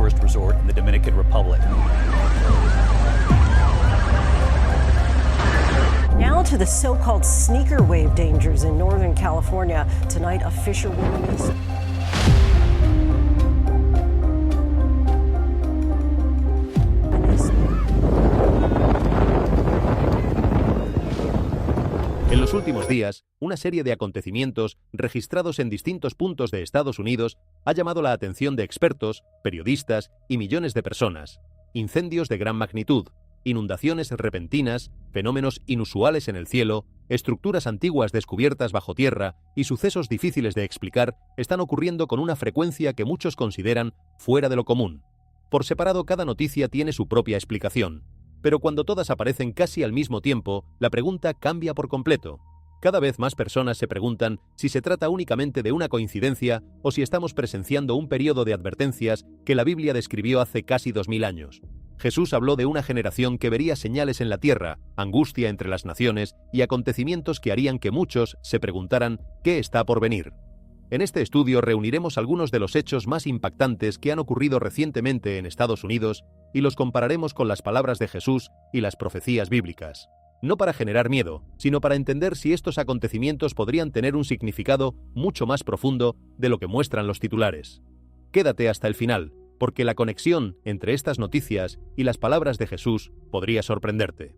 tourist resort in the Dominican Republic. Now to the so-called sneaker wave dangers in Northern California. Tonight, a fisherwoman is... En los últimos días, una serie de acontecimientos registrados en distintos puntos de Estados Unidos ha llamado la atención de expertos, periodistas y millones de personas. Incendios de gran magnitud, inundaciones repentinas, fenómenos inusuales en el cielo, estructuras antiguas descubiertas bajo tierra y sucesos difíciles de explicar están ocurriendo con una frecuencia que muchos consideran fuera de lo común. Por separado, cada noticia tiene su propia explicación. Pero cuando todas aparecen casi al mismo tiempo, la pregunta cambia por completo. Cada vez más personas se preguntan si se trata únicamente de una coincidencia o si estamos presenciando un periodo de advertencias que la Biblia describió hace casi 2000 años. Jesús habló de una generación que vería señales en la tierra, angustia entre las naciones y acontecimientos que harían que muchos se preguntaran ¿qué está por venir? En este estudio reuniremos algunos de los hechos más impactantes que han ocurrido recientemente en Estados Unidos y los compararemos con las palabras de Jesús y las profecías bíblicas. No para generar miedo, sino para entender si estos acontecimientos podrían tener un significado mucho más profundo de lo que muestran los titulares. Quédate hasta el final, porque la conexión entre estas noticias y las palabras de Jesús podría sorprenderte.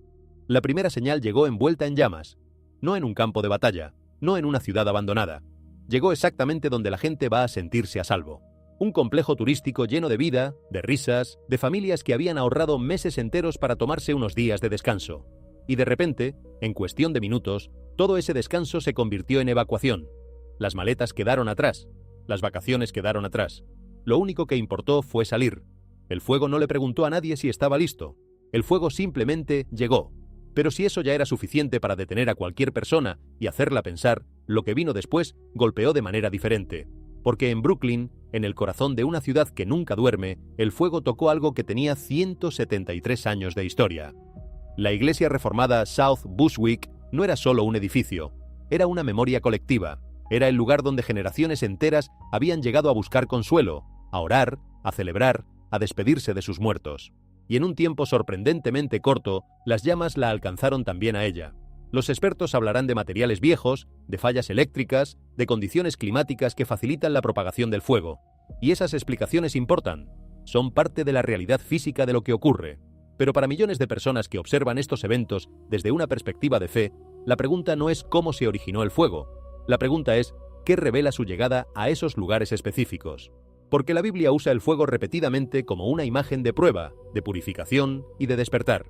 La primera señal llegó envuelta en llamas, no en un campo de batalla, no en una ciudad abandonada. Llegó exactamente donde la gente va a sentirse a salvo. Un complejo turístico lleno de vida, de risas, de familias que habían ahorrado meses enteros para tomarse unos días de descanso. Y de repente, en cuestión de minutos, todo ese descanso se convirtió en evacuación. Las maletas quedaron atrás, las vacaciones quedaron atrás. Lo único que importó fue salir. El fuego no le preguntó a nadie si estaba listo. El fuego simplemente llegó. Pero si eso ya era suficiente para detener a cualquier persona y hacerla pensar, lo que vino después golpeó de manera diferente. Porque en Brooklyn, en el corazón de una ciudad que nunca duerme, el fuego tocó algo que tenía 173 años de historia. La iglesia reformada South Bushwick no era solo un edificio, era una memoria colectiva. Era el lugar donde generaciones enteras habían llegado a buscar consuelo, a orar, a celebrar, a despedirse de sus muertos. Y en un tiempo sorprendentemente corto, las llamas la alcanzaron también a ella. Los expertos hablarán de materiales viejos, de fallas eléctricas, de condiciones climáticas que facilitan la propagación del fuego. Y esas explicaciones importan. Son parte de la realidad física de lo que ocurre. Pero para millones de personas que observan estos eventos desde una perspectiva de fe, la pregunta no es cómo se originó el fuego. La pregunta es qué revela su llegada a esos lugares específicos. Porque la Biblia usa el fuego repetidamente como una imagen de prueba, de purificación y de despertar.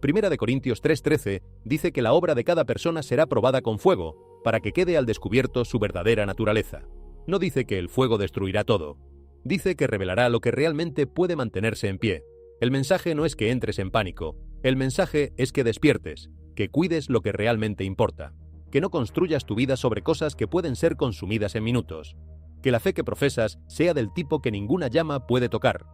Primera de Corintios 3:13 dice que la obra de cada persona será probada con fuego, para que quede al descubierto su verdadera naturaleza. No dice que el fuego destruirá todo. Dice que revelará lo que realmente puede mantenerse en pie. El mensaje no es que entres en pánico. El mensaje es que despiertes, que cuides lo que realmente importa. Que no construyas tu vida sobre cosas que pueden ser consumidas en minutos. Que la fe que profesas sea del tipo que ninguna llama puede tocar.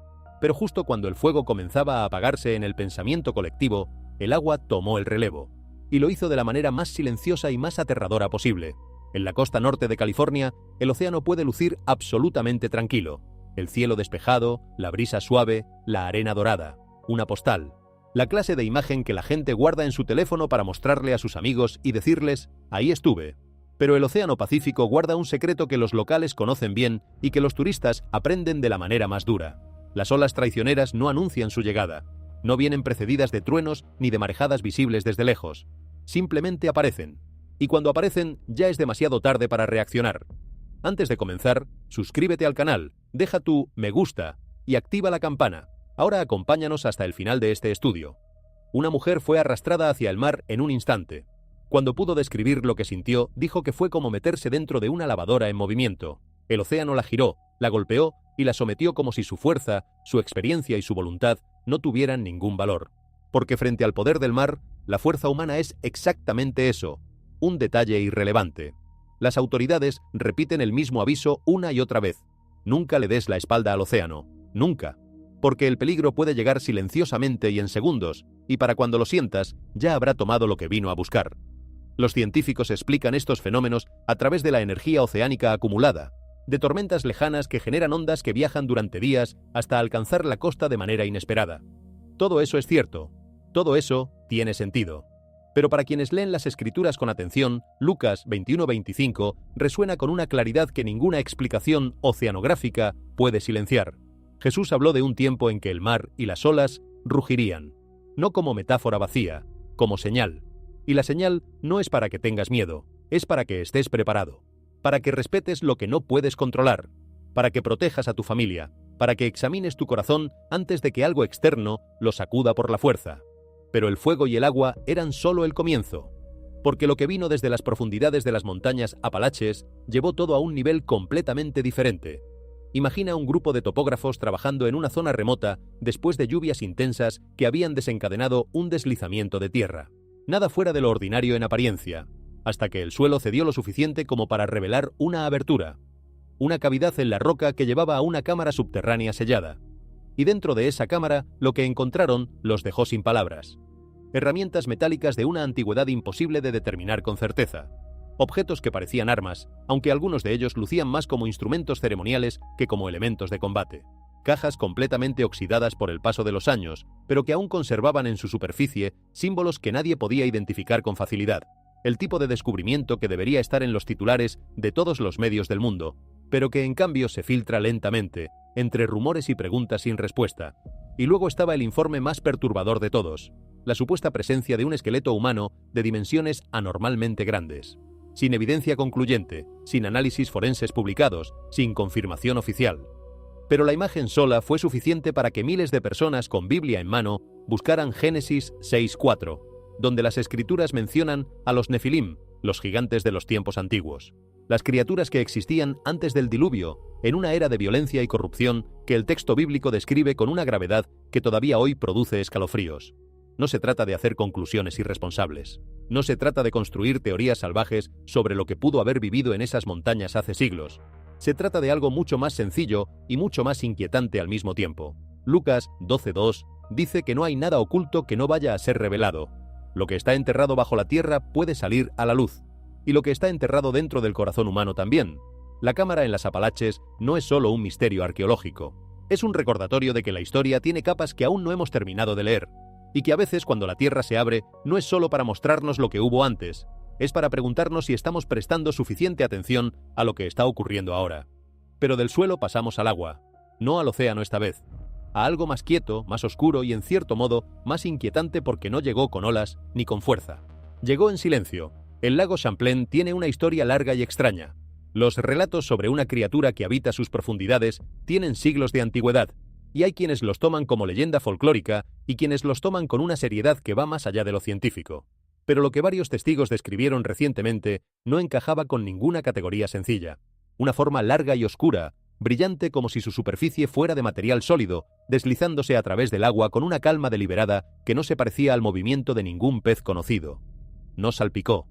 Pero justo cuando el fuego comenzaba a apagarse en el pensamiento colectivo, el agua tomó el relevo. Y lo hizo de la manera más silenciosa y más aterradora posible. En la costa norte de California, el océano puede lucir absolutamente tranquilo. El cielo despejado, la brisa suave, la arena dorada. Una postal. La clase de imagen que la gente guarda en su teléfono para mostrarle a sus amigos y decirles, ahí estuve. Pero el Océano Pacífico guarda un secreto que los locales conocen bien y que los turistas aprenden de la manera más dura. Las olas traicioneras no anuncian su llegada. No vienen precedidas de truenos ni de marejadas visibles desde lejos. Simplemente aparecen. Y cuando aparecen, ya es demasiado tarde para reaccionar. Antes de comenzar, suscríbete al canal, deja tu me gusta y activa la campana. Ahora acompáñanos hasta el final de este estudio. Una mujer fue arrastrada hacia el mar en un instante. Cuando pudo describir lo que sintió, dijo que fue como meterse dentro de una lavadora en movimiento. El océano la giró, la golpeó y la sometió como si su fuerza, su experiencia y su voluntad no tuvieran ningún valor. Porque frente al poder del mar, la fuerza humana es exactamente eso, un detalle irrelevante. Las autoridades repiten el mismo aviso una y otra vez. Nunca le des la espalda al océano, nunca. Porque el peligro puede llegar silenciosamente y en segundos, y para cuando lo sientas, ya habrá tomado lo que vino a buscar. Los científicos explican estos fenómenos a través de la energía oceánica acumulada. de tormentas lejanas que generan ondas que viajan durante días hasta alcanzar la costa de manera inesperada. Todo eso es cierto, todo eso tiene sentido. Pero para quienes leen las Escrituras con atención, Lucas 21:25 resuena con una claridad que ninguna explicación oceanográfica puede silenciar. Jesús habló de un tiempo en que el mar y las olas rugirían, no como metáfora vacía, como señal. Y la señal no es para que tengas miedo, es para que estés preparado, para que respetes lo que no puedes controlar, para que protejas a tu familia, para que examines tu corazón antes de que algo externo lo sacuda por la fuerza. Pero el fuego y el agua eran solo el comienzo, porque lo que vino desde las profundidades de las montañas Apalaches llevó todo a un nivel completamente diferente. Imagina un grupo de topógrafos trabajando en una zona remota después de lluvias intensas que habían desencadenado un deslizamiento de tierra. Nada fuera de lo ordinario en apariencia, hasta que el suelo cedió lo suficiente como para revelar una abertura, una cavidad en la roca que llevaba a una cámara subterránea sellada. Y dentro de esa cámara, lo que encontraron los dejó sin palabras. Herramientas metálicas de una antigüedad imposible de determinar con certeza. Objetos que parecían armas, aunque algunos de ellos lucían más como instrumentos ceremoniales que como elementos de combate. Cajas completamente oxidadas por el paso de los años, pero que aún conservaban en su superficie símbolos que nadie podía identificar con facilidad. El tipo de descubrimiento que debería estar en los titulares de todos los medios del mundo, pero que en cambio se filtra lentamente, entre rumores y preguntas sin respuesta. Y luego estaba el informe más perturbador de todos, la supuesta presencia de un esqueleto humano de dimensiones anormalmente grandes. Sin evidencia concluyente, sin análisis forenses publicados, sin confirmación oficial. Pero la imagen sola fue suficiente para que miles de personas con Biblia en mano buscaran Génesis 6:4, donde las Escrituras mencionan a los Nefilim, los gigantes de los tiempos antiguos. Las criaturas que existían antes del diluvio, en una era de violencia y corrupción que el texto bíblico describe con una gravedad que todavía hoy produce escalofríos. No se trata de hacer conclusiones irresponsables. No se trata de construir teorías salvajes sobre lo que pudo haber vivido en esas montañas hace siglos. Se trata de algo mucho más sencillo y mucho más inquietante al mismo tiempo. Lucas 12:2 dice que no hay nada oculto que no vaya a ser revelado. Lo que está enterrado bajo la tierra puede salir a la luz. Y lo que está enterrado dentro del corazón humano también. La cámara en las Apalaches no es solo un misterio arqueológico. Es un recordatorio de que la historia tiene capas que aún no hemos terminado de leer. Y que a veces cuando la tierra se abre, no es solo para mostrarnos lo que hubo antes, es para preguntarnos si estamos prestando suficiente atención a lo que está ocurriendo ahora. Pero del suelo pasamos al agua, no al océano esta vez, a algo más quieto, más oscuro y en cierto modo más inquietante porque no llegó con olas ni con fuerza. Llegó en silencio. El lago Champlain tiene una historia larga y extraña. Los relatos sobre una criatura que habita sus profundidades tienen siglos de antigüedad, y hay quienes los toman como leyenda folclórica y quienes los toman con una seriedad que va más allá de lo científico. Pero lo que varios testigos describieron recientemente no encajaba con ninguna categoría sencilla. Una forma larga y oscura, brillante como si su superficie fuera de material sólido, deslizándose a través del agua con una calma deliberada que no se parecía al movimiento de ningún pez conocido. No salpicó,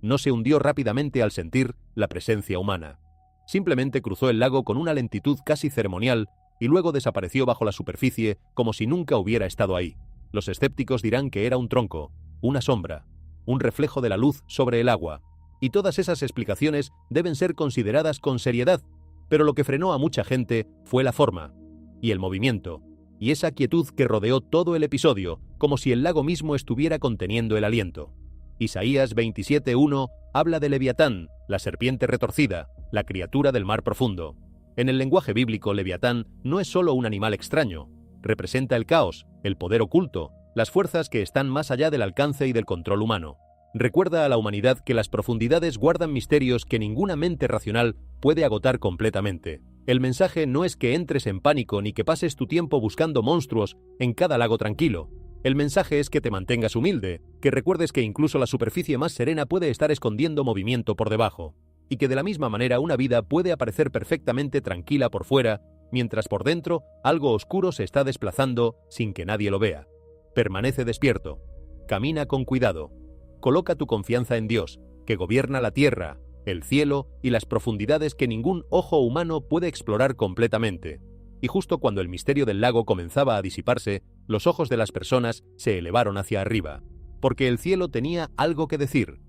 no se hundió rápidamente al sentir la presencia humana. Simplemente cruzó el lago con una lentitud casi ceremonial y luego desapareció bajo la superficie como si nunca hubiera estado ahí. Los escépticos dirán que era un tronco, una sombra, un reflejo de la luz sobre el agua, y todas esas explicaciones deben ser consideradas con seriedad, pero lo que frenó a mucha gente fue la forma, y el movimiento, y esa quietud que rodeó todo el episodio, como si el lago mismo estuviera conteniendo el aliento. Isaías 27:1 habla de Leviatán, la serpiente retorcida, la criatura del mar profundo. En el lenguaje bíblico, Leviatán no es solo un animal extraño, representa el caos, el poder oculto, las fuerzas que están más allá del alcance y del control humano. Recuerda a la humanidad que las profundidades guardan misterios que ninguna mente racional puede agotar completamente. El mensaje no es que entres en pánico ni que pases tu tiempo buscando monstruos en cada lago tranquilo. El mensaje es que te mantengas humilde, que recuerdes que incluso la superficie más serena puede estar escondiendo movimiento por debajo, y que de la misma manera una vida puede aparecer perfectamente tranquila por fuera, mientras por dentro algo oscuro se está desplazando sin que nadie lo vea. Permanece despierto, camina con cuidado, coloca tu confianza en Dios, que gobierna la tierra, el cielo y las profundidades que ningún ojo humano puede explorar completamente. Y justo cuando el misterio del lago comenzaba a disiparse, los ojos de las personas se elevaron hacia arriba, porque el cielo tenía algo que decir.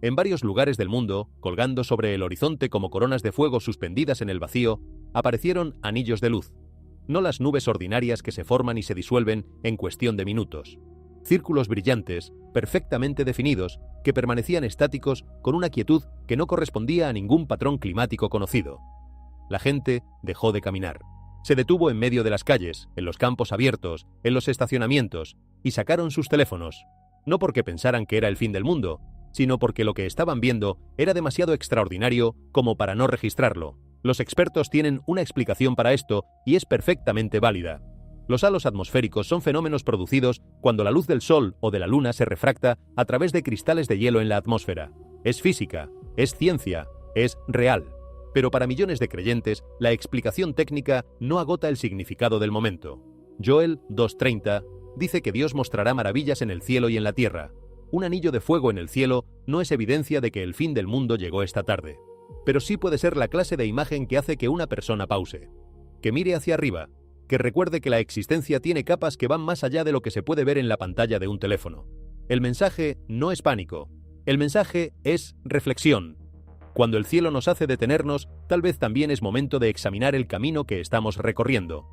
En varios lugares del mundo, colgando sobre el horizonte como coronas de fuego suspendidas en el vacío, aparecieron anillos de luz. No las nubes ordinarias que se forman y se disuelven en cuestión de minutos. Círculos brillantes, perfectamente definidos, que permanecían estáticos con una quietud que no correspondía a ningún patrón climático conocido. La gente dejó de caminar. Se detuvo en medio de las calles, en los campos abiertos, en los estacionamientos, y sacaron sus teléfonos. No porque pensaran que era el fin del mundo, sino porque lo que estaban viendo era demasiado extraordinario como para no registrarlo. Los expertos tienen una explicación para esto y es perfectamente válida. Los halos atmosféricos son fenómenos producidos cuando la luz del Sol o de la Luna se refracta a través de cristales de hielo en la atmósfera. Es física, es ciencia, es real. Pero para millones de creyentes, la explicación técnica no agota el significado del momento. Joel 2:30 dice que Dios mostrará maravillas en el cielo y en la tierra. Un anillo de fuego en el cielo no es evidencia de que el fin del mundo llegó esta tarde. Pero sí puede ser la clase de imagen que hace que una persona pause, que mire hacia arriba, que recuerde que la existencia tiene capas que van más allá de lo que se puede ver en la pantalla de un teléfono. El mensaje no es pánico, el mensaje es reflexión. Cuando el cielo nos hace detenernos, tal vez también es momento de examinar el camino que estamos recorriendo,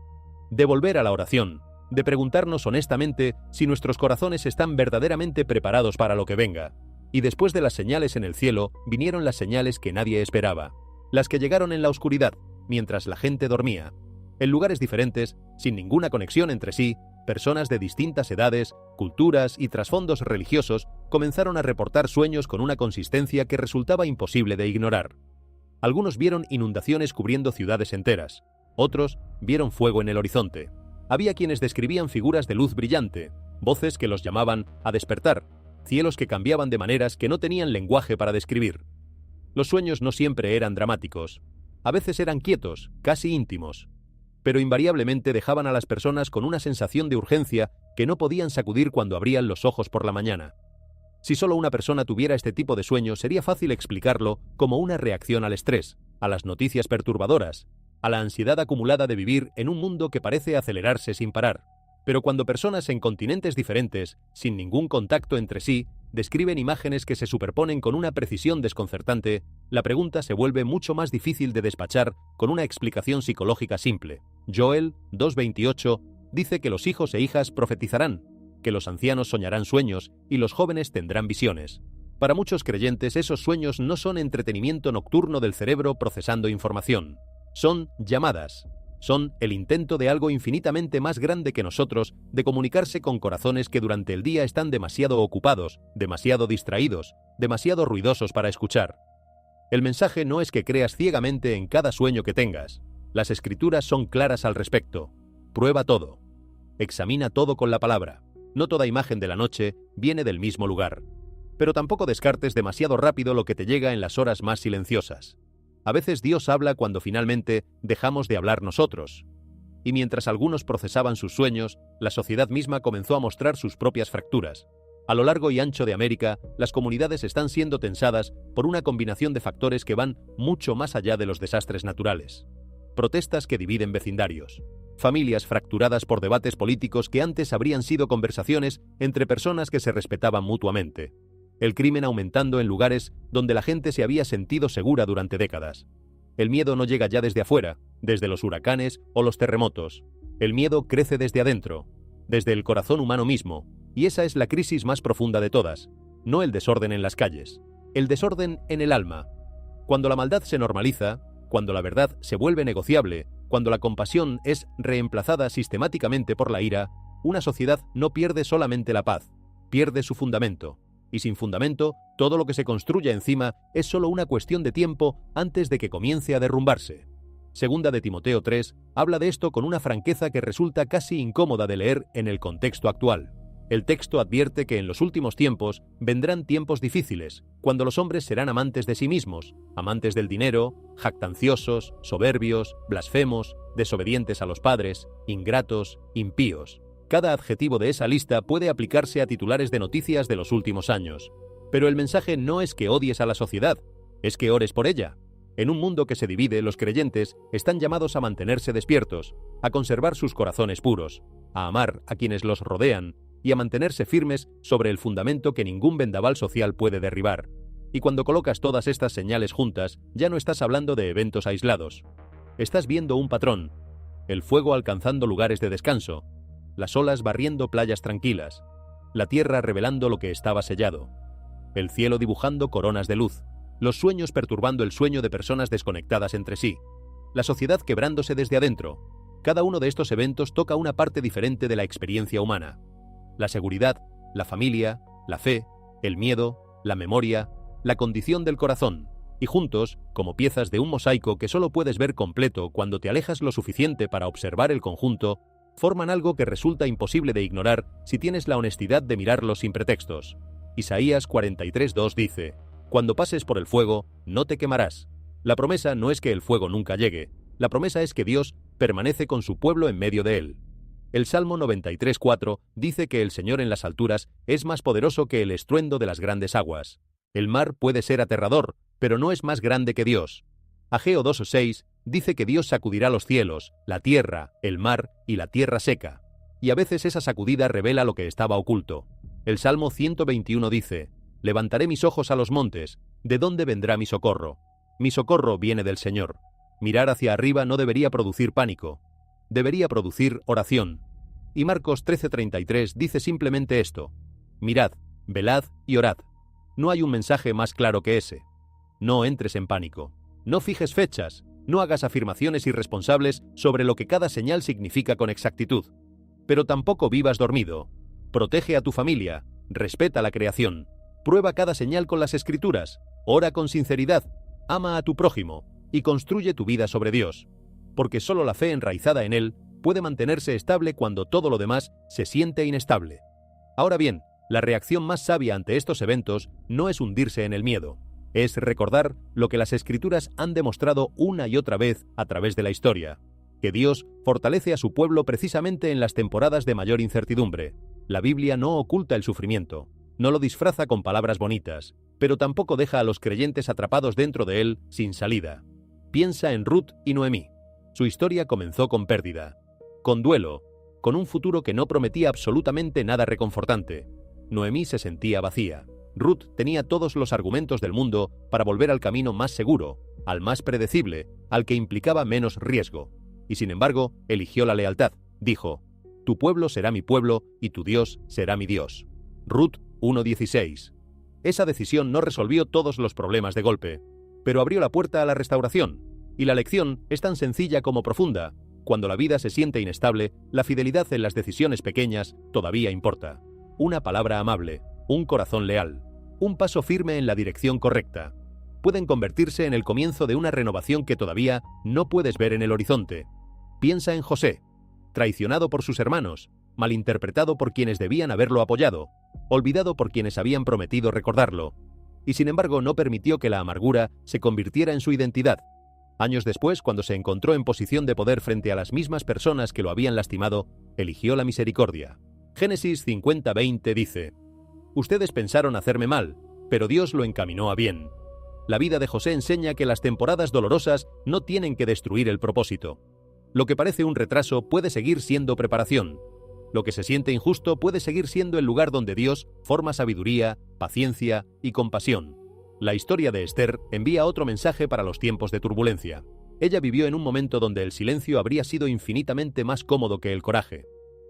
de volver a la oración, de preguntarnos honestamente si nuestros corazones están verdaderamente preparados para lo que venga. Y después de las señales en el cielo, vinieron las señales que nadie esperaba, las que llegaron en la oscuridad, mientras la gente dormía. En lugares diferentes, sin ninguna conexión entre sí, personas de distintas edades, culturas y trasfondos religiosos comenzaron a reportar sueños con una consistencia que resultaba imposible de ignorar. Algunos vieron inundaciones cubriendo ciudades enteras, otros vieron fuego en el horizonte. Había quienes describían figuras de luz brillante, voces que los llamaban a despertar, cielos que cambiaban de maneras que no tenían lenguaje para describir. Los sueños no siempre eran dramáticos, a veces eran quietos, casi íntimos, pero invariablemente dejaban a las personas con una sensación de urgencia que no podían sacudir cuando abrían los ojos por la mañana. Si solo una persona tuviera este tipo de sueño, sería fácil explicarlo como una reacción al estrés, a las noticias perturbadoras, a la ansiedad acumulada de vivir en un mundo que parece acelerarse sin parar. Pero cuando personas en continentes diferentes, sin ningún contacto entre sí, describen imágenes que se superponen con una precisión desconcertante, la pregunta se vuelve mucho más difícil de despachar con una explicación psicológica simple. Joel 2:28 dice que los hijos e hijas profetizarán, que los ancianos soñarán sueños y los jóvenes tendrán visiones. Para muchos creyentes, esos sueños no son entretenimiento nocturno del cerebro procesando información. Son llamadas. Son el intento de algo infinitamente más grande que nosotros de comunicarse con corazones que durante el día están demasiado ocupados, demasiado distraídos, demasiado ruidosos para escuchar. El mensaje no es que creas ciegamente en cada sueño que tengas. Las escrituras son claras al respecto. Prueba todo. Examina todo con la palabra. No toda imagen de la noche viene del mismo lugar. Pero tampoco descartes demasiado rápido lo que te llega en las horas más silenciosas. A veces Dios habla cuando finalmente dejamos de hablar nosotros. Y mientras algunos procesaban sus sueños, la sociedad misma comenzó a mostrar sus propias fracturas. A lo largo y ancho de América, las comunidades están siendo tensadas por una combinación de factores que van mucho más allá de los desastres naturales. Protestas que dividen vecindarios. Familias fracturadas por debates políticos que antes habrían sido conversaciones entre personas que se respetaban mutuamente. El crimen aumentando en lugares donde la gente se había sentido segura durante décadas. El miedo no llega ya desde afuera, desde los huracanes o los terremotos. El miedo crece desde adentro, desde el corazón humano mismo, y esa es la crisis más profunda de todas, no el desorden en las calles, el desorden en el alma. Cuando la maldad se normaliza, cuando la verdad se vuelve negociable, cuando la compasión es reemplazada sistemáticamente por la ira, una sociedad no pierde solamente la paz, pierde su fundamento. Y sin fundamento, todo lo que se construya encima es solo una cuestión de tiempo antes de que comience a derrumbarse. Segunda de Timoteo 3 habla de esto con una franqueza que resulta casi incómoda de leer en el contexto actual. El texto advierte que en los últimos tiempos vendrán tiempos difíciles, cuando los hombres serán amantes de sí mismos, amantes del dinero, jactanciosos, soberbios, blasfemos, desobedientes a los padres, ingratos, impíos. Cada adjetivo de esa lista puede aplicarse a titulares de noticias de los últimos años. Pero el mensaje no es que odies a la sociedad, es que ores por ella. En un mundo que se divide, los creyentes están llamados a mantenerse despiertos, a conservar sus corazones puros, a amar a quienes los rodean y a mantenerse firmes sobre el fundamento que ningún vendaval social puede derribar. Y cuando colocas todas estas señales juntas, ya no estás hablando de eventos aislados. Estás viendo un patrón: el fuego alcanzando lugares de descanso, las olas barriendo playas tranquilas, la tierra revelando lo que estaba sellado, el cielo dibujando coronas de luz, los sueños perturbando el sueño de personas desconectadas entre sí, la sociedad quebrándose desde adentro. Cada uno de estos eventos toca una parte diferente de la experiencia humana: la seguridad, la familia, la fe, el miedo, la memoria, la condición del corazón, y juntos, como piezas de un mosaico que solo puedes ver completo cuando te alejas lo suficiente para observar el conjunto, forman algo que resulta imposible de ignorar si tienes la honestidad de mirarlo sin pretextos. Isaías 43:2 dice: «Cuando pases por el fuego, no te quemarás». La promesa no es que el fuego nunca llegue, la promesa es que Dios permanece con su pueblo en medio de él. El Salmo 93:4 dice que el Señor en las alturas es más poderoso que el estruendo de las grandes aguas. El mar puede ser aterrador, pero no es más grande que Dios. Ageo 2:6 dice que Dios sacudirá los cielos, la tierra, el mar y la tierra seca. Y a veces esa sacudida revela lo que estaba oculto. El Salmo 121 dice: «Levantaré mis ojos a los montes, ¿de dónde vendrá mi socorro? Mi socorro viene del Señor». Mirar hacia arriba no debería producir pánico, debería producir oración. Y Marcos 13:33 dice simplemente esto: «Mirad, velad y orad». No hay un mensaje más claro que ese. No entres en pánico. No fijes fechas. No hagas afirmaciones irresponsables sobre lo que cada señal significa con exactitud. Pero tampoco vivas dormido. Protege a tu familia. Respeta la creación. Prueba cada señal con las Escrituras. Ora con sinceridad. Ama a tu prójimo. Y construye tu vida sobre Dios. Porque solo la fe enraizada en Él puede mantenerse estable cuando todo lo demás se siente inestable. Ahora bien, la reacción más sabia ante estos eventos no es hundirse en el miedo. Es recordar lo que las Escrituras han demostrado una y otra vez a través de la historia: que Dios fortalece a su pueblo precisamente en las temporadas de mayor incertidumbre. La Biblia no oculta el sufrimiento, no lo disfraza con palabras bonitas, pero tampoco deja a los creyentes atrapados dentro de él sin salida. Piensa en Ruth y Noemí. Su historia comenzó con pérdida, con duelo, con un futuro que no prometía absolutamente nada reconfortante. Noemí se sentía vacía. Ruth tenía todos los argumentos del mundo para volver al camino más seguro, al más predecible, al que implicaba menos riesgo. Y sin embargo, eligió la lealtad. Dijo: «Tu pueblo será mi pueblo y tu Dios será mi Dios». Ruth 1:16. Esa decisión no resolvió todos los problemas de golpe, pero abrió la puerta a la restauración. Y la lección es tan sencilla como profunda. Cuando la vida se siente inestable, la fidelidad en las decisiones pequeñas todavía importa. Una palabra amable, un corazón leal, un paso firme en la dirección correcta, pueden convertirse en el comienzo de una renovación que todavía no puedes ver en el horizonte. Piensa en José, traicionado por sus hermanos, malinterpretado por quienes debían haberlo apoyado, olvidado por quienes habían prometido recordarlo, y sin embargo no permitió que la amargura se convirtiera en su identidad. Años después, cuando se encontró en posición de poder frente a las mismas personas que lo habían lastimado, eligió la misericordia. Génesis 50:20 dice: «Ustedes pensaron hacerme mal, pero Dios lo encaminó a bien». La vida de José enseña que las temporadas dolorosas no tienen que destruir el propósito. Lo que parece un retraso puede seguir siendo preparación. Lo que se siente injusto puede seguir siendo el lugar donde Dios forma sabiduría, paciencia y compasión. La historia de Esther envía otro mensaje para los tiempos de turbulencia. Ella vivió en un momento donde el silencio habría sido infinitamente más cómodo que el coraje.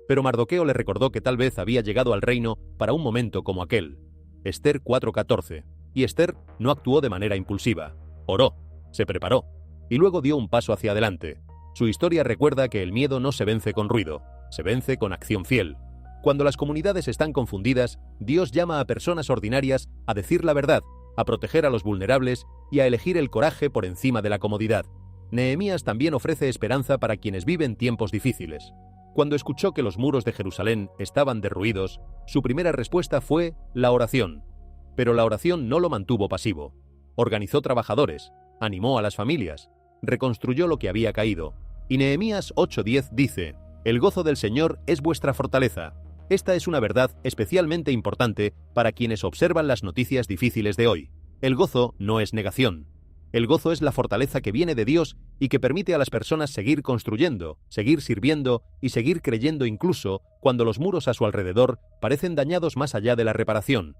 Pero Mardoqueo le recordó que tal vez había llegado al reino para un momento como aquel. Esther 4:14. Y Esther no actuó de manera impulsiva. Oró, se preparó, y luego dio un paso hacia adelante. Su historia recuerda que el miedo no se vence con ruido, se vence con acción fiel. Cuando las comunidades están confundidas, Dios llama a personas ordinarias a decir la verdad, a proteger a los vulnerables y a elegir el coraje por encima de la comodidad. Nehemías también ofrece esperanza para quienes viven tiempos difíciles. Cuando escuchó que los muros de Jerusalén estaban derruidos, su primera respuesta fue la oración. Pero la oración no lo mantuvo pasivo. Organizó trabajadores, animó a las familias, reconstruyó lo que había caído. Y Nehemías 8:10 dice: «El gozo del Señor es vuestra fortaleza». Esta es una verdad especialmente importante para quienes observan las noticias difíciles de hoy. El gozo no es negación. El gozo es la fortaleza que viene de Dios y que permite a las personas seguir construyendo, seguir sirviendo y seguir creyendo incluso cuando los muros a su alrededor parecen dañados más allá de la reparación.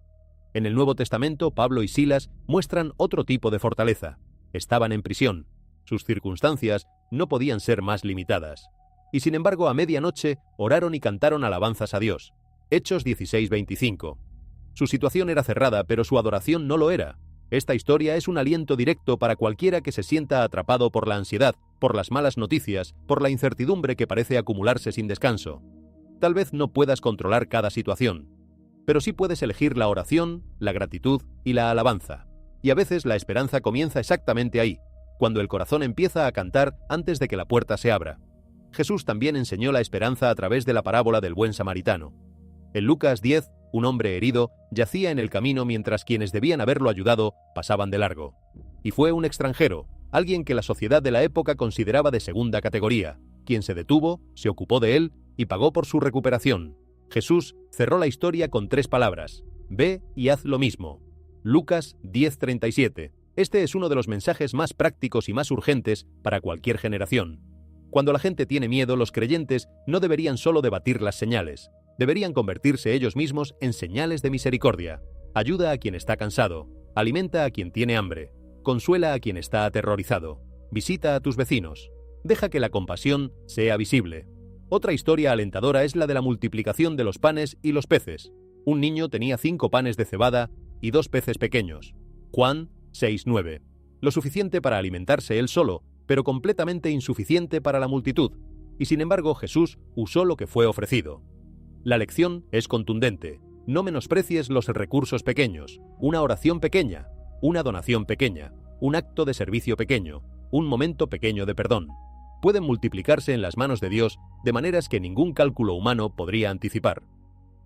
En el Nuevo Testamento, Pablo y Silas muestran otro tipo de fortaleza. Estaban en prisión. Sus circunstancias no podían ser más limitadas. Y sin embargo, a medianoche oraron y cantaron alabanzas a Dios. Hechos 16:25. Su situación era cerrada, pero su adoración no lo era. Esta historia es un aliento directo para cualquiera que se sienta atrapado por la ansiedad, por las malas noticias, por la incertidumbre que parece acumularse sin descanso. Tal vez no puedas controlar cada situación, pero sí puedes elegir la oración, la gratitud y la alabanza. Y a veces la esperanza comienza exactamente ahí, cuando el corazón empieza a cantar antes de que la puerta se abra. Jesús también enseñó la esperanza a través de la parábola del buen samaritano. En Lucas 10, un hombre herido yacía en el camino mientras quienes debían haberlo ayudado pasaban de largo. Y fue un extranjero, alguien que la sociedad de la época consideraba de segunda categoría, quien se detuvo, se ocupó de él y pagó por su recuperación. Jesús cerró la historia con 3 palabras: ve y haz lo mismo. Lucas 10:37. Este es uno de los mensajes más prácticos y más urgentes para cualquier generación. Cuando la gente tiene miedo, los creyentes no deberían solo debatir las señales, deberían convertirse ellos mismos en señales de misericordia. Ayuda a quien está cansado, alimenta a quien tiene hambre, consuela a quien está aterrorizado, visita a tus vecinos, deja que la compasión sea visible. Otra historia alentadora es la de la multiplicación de los panes y los peces. Un niño tenía 5 panes de cebada y 2 peces pequeños. Juan 6:9. Lo suficiente para alimentarse él solo, pero completamente insuficiente para la multitud. Y sin embargo, Jesús usó lo que fue ofrecido. La lección es contundente. No menosprecies los recursos pequeños, una oración pequeña, una donación pequeña, un acto de servicio pequeño, un momento pequeño de perdón. Pueden multiplicarse en las manos de Dios de maneras que ningún cálculo humano podría anticipar.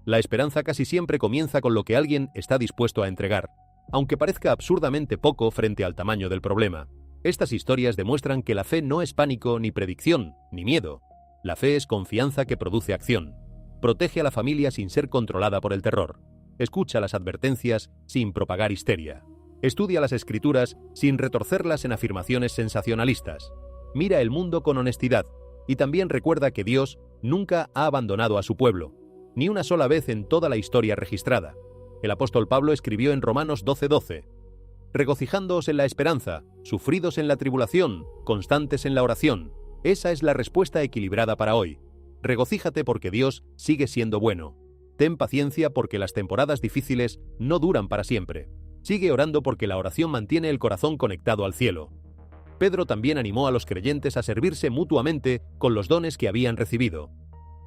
La esperanza casi siempre comienza con lo que alguien está dispuesto a entregar, aunque parezca absurdamente poco frente al tamaño del problema. Estas historias demuestran que la fe no es pánico, ni predicción, ni miedo. La fe es confianza que produce acción. Protege a la familia sin ser controlada por el terror. Escucha las advertencias sin propagar histeria. Estudia las Escrituras sin retorcerlas en afirmaciones sensacionalistas. Mira el mundo con honestidad y también recuerda que Dios nunca ha abandonado a su pueblo, ni una sola vez en toda la historia registrada. El apóstol Pablo escribió en Romanos 12:12: regocijándoos en la esperanza, sufridos en la tribulación, constantes en la oración. Esa es la respuesta equilibrada para hoy. Regocíjate porque Dios sigue siendo bueno. Ten paciencia porque las temporadas difíciles no duran para siempre. Sigue orando porque la oración mantiene el corazón conectado al cielo. Pedro también animó a los creyentes a servirse mutuamente con los dones que habían recibido.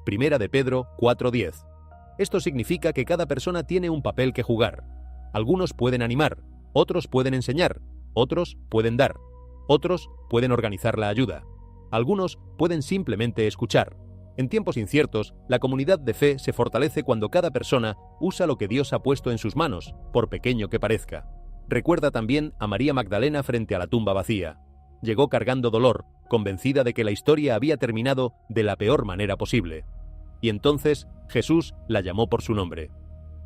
Primera de Pedro 4:10. Esto significa que cada persona tiene un papel que jugar. Algunos pueden animar, otros pueden enseñar, otros pueden dar, otros pueden organizar la ayuda. Algunos pueden simplemente escuchar. En tiempos inciertos, la comunidad de fe se fortalece cuando cada persona usa lo que Dios ha puesto en sus manos, por pequeño que parezca. Recuerda también a María Magdalena frente a la tumba vacía. Llegó cargando dolor, convencida de que la historia había terminado de la peor manera posible. Y entonces Jesús la llamó por su nombre: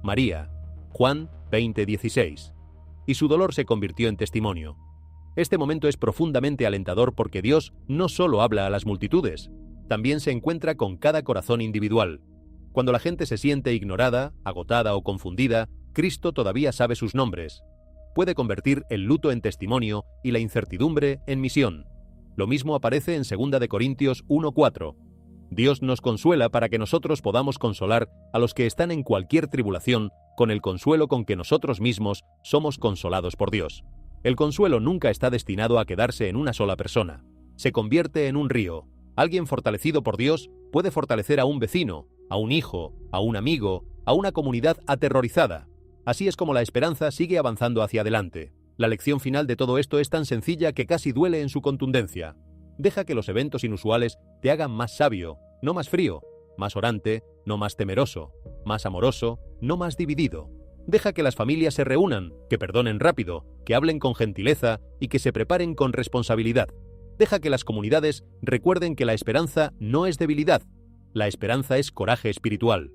María. Juan 20:16. Y su dolor se convirtió en testimonio. Este momento es profundamente alentador porque Dios no solo habla a las multitudes, también se encuentra con cada corazón individual. Cuando la gente se siente ignorada, agotada o confundida, Cristo todavía sabe sus nombres. Puede convertir el luto en testimonio y la incertidumbre en misión. Lo mismo aparece en 2 de Corintios 1:4. Dios nos consuela para que nosotros podamos consolar a los que están en cualquier tribulación con el consuelo con que nosotros mismos somos consolados por Dios. El consuelo nunca está destinado a quedarse en una sola persona. Se convierte en un río. Alguien fortalecido por Dios puede fortalecer a un vecino, a un hijo, a un amigo, a una comunidad aterrorizada. Así es como la esperanza sigue avanzando hacia adelante. La lección final de todo esto es tan sencilla que casi duele en su contundencia. Deja que los eventos inusuales te hagan más sabio, no más frío, más orante, no más temeroso, más amoroso, no más dividido. Deja que las familias se reúnan, que perdonen rápido, que hablen con gentileza y que se preparen con responsabilidad. Deja que las comunidades recuerden que la esperanza no es debilidad, la esperanza es coraje espiritual.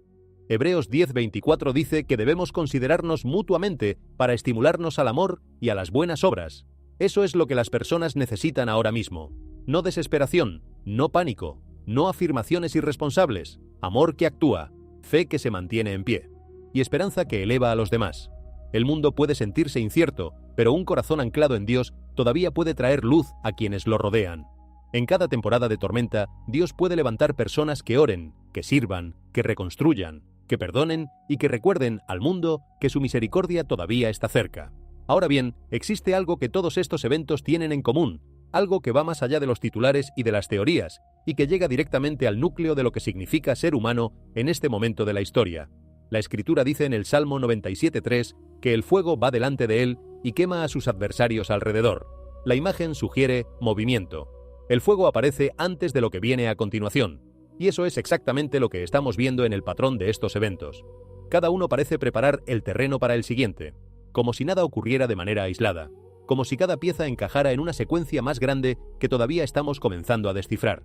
Hebreos 10:24 dice que debemos considerarnos mutuamente para estimularnos al amor y a las buenas obras. Eso es lo que las personas necesitan ahora mismo. No desesperación, no pánico, no afirmaciones irresponsables, amor que actúa, fe que se mantiene en pie y esperanza que eleva a los demás. El mundo puede sentirse incierto, pero un corazón anclado en Dios todavía puede traer luz a quienes lo rodean. En cada temporada de tormenta, Dios puede levantar personas que oren, que sirvan, que reconstruyan, que perdonen y que recuerden al mundo que su misericordia todavía está cerca. Ahora bien, existe algo que todos estos eventos tienen en común, algo que va más allá de los titulares y de las teorías, y que llega directamente al núcleo de lo que significa ser humano en este momento de la historia. La Escritura dice en el Salmo 97:3 que el fuego va delante de él y quema a sus adversarios alrededor. La imagen sugiere movimiento. El fuego aparece antes de lo que viene a continuación, y eso es exactamente lo que estamos viendo en el patrón de estos eventos. Cada uno parece preparar el terreno para el siguiente, como si nada ocurriera de manera aislada, como si cada pieza encajara en una secuencia más grande que todavía estamos comenzando a descifrar.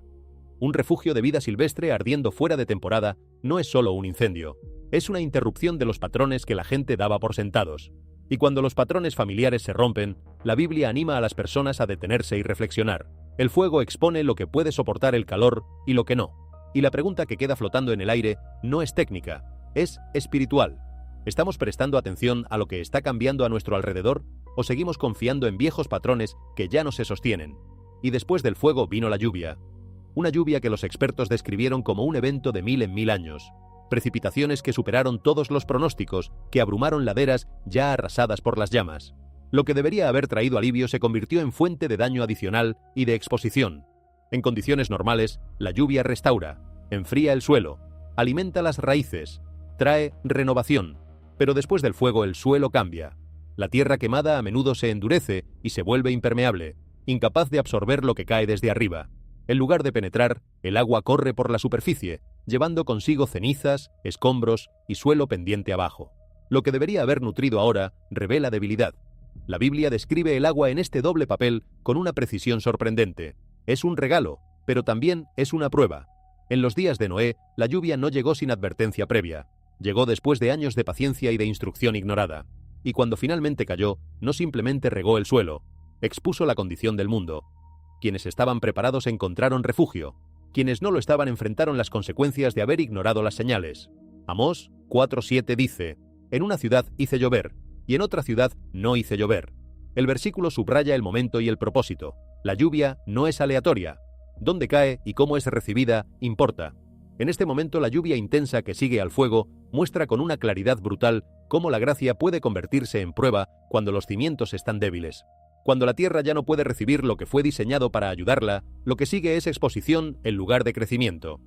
Un refugio de vida silvestre ardiendo fuera de temporada no es solo un incendio, es una interrupción de los patrones que la gente daba por sentados. Y cuando los patrones familiares se rompen, la Biblia anima a las personas a detenerse y reflexionar. El fuego expone lo que puede soportar el calor y lo que no. Y la pregunta que queda flotando en el aire no es técnica, es espiritual. ¿Estamos prestando atención a lo que está cambiando a nuestro alrededor o seguimos confiando en viejos patrones que ya no se sostienen? Y después del fuego vino la lluvia. Una lluvia que los expertos describieron como un evento de 1000 en 1000 años. Precipitaciones que superaron todos los pronósticos, que abrumaron laderas ya arrasadas por las llamas. Lo que debería haber traído alivio se convirtió en fuente de daño adicional y de exposición. En condiciones normales, la lluvia restaura, enfría el suelo, alimenta las raíces, trae renovación. Pero después del fuego el suelo cambia. La tierra quemada a menudo se endurece y se vuelve impermeable, incapaz de absorber lo que cae desde arriba. En lugar de penetrar, el agua corre por la superficie, llevando consigo cenizas, escombros y suelo pendiente abajo. Lo que debería haber nutrido ahora revela debilidad. La Biblia describe el agua en este doble papel con una precisión sorprendente. Es un regalo, pero también es una prueba. En los días de Noé, la lluvia no llegó sin advertencia previa. Llegó después de años de paciencia y de instrucción ignorada. Y cuando finalmente cayó, no simplemente regó el suelo, expuso la condición del mundo. Quienes estaban preparados encontraron refugio. Quienes no lo estaban enfrentaron las consecuencias de haber ignorado las señales. Amós 4:7 dice: en una ciudad hice llover, y en otra ciudad no hice llover. El versículo subraya el momento y el propósito. La lluvia no es aleatoria. Dónde cae y cómo es recibida importa. En este momento la lluvia intensa que sigue al fuego muestra con una claridad brutal cómo la gracia puede convertirse en prueba cuando los cimientos están débiles. Cuando la tierra ya no puede recibir lo que fue diseñado para ayudarla, lo que sigue es exposición en lugar de crecimiento.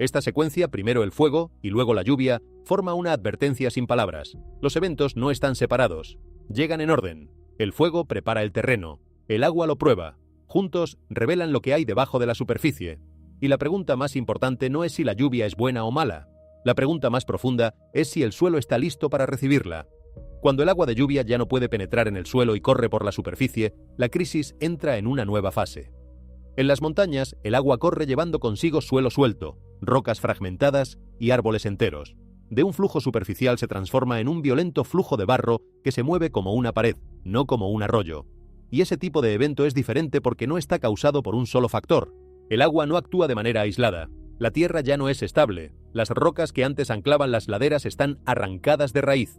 Esta secuencia, primero el fuego y luego la lluvia, forma una advertencia sin palabras. Los eventos no están separados, llegan en orden. El fuego prepara el terreno, el agua lo prueba. Juntos revelan lo que hay debajo de la superficie. Y la pregunta más importante no es si la lluvia es buena o mala. La pregunta más profunda es si el suelo está listo para recibirla. Cuando el agua de lluvia ya no puede penetrar en el suelo y corre por la superficie, la crisis entra en una nueva fase. En las montañas, el agua corre llevando consigo suelo suelto, rocas fragmentadas y árboles enteros. De un flujo superficial se transforma en un violento flujo de barro que se mueve como una pared, no como un arroyo. Y ese tipo de evento es diferente porque no está causado por un solo factor. El agua no actúa de manera aislada. La tierra ya no es estable. Las rocas que antes anclaban las laderas están arrancadas de raíz.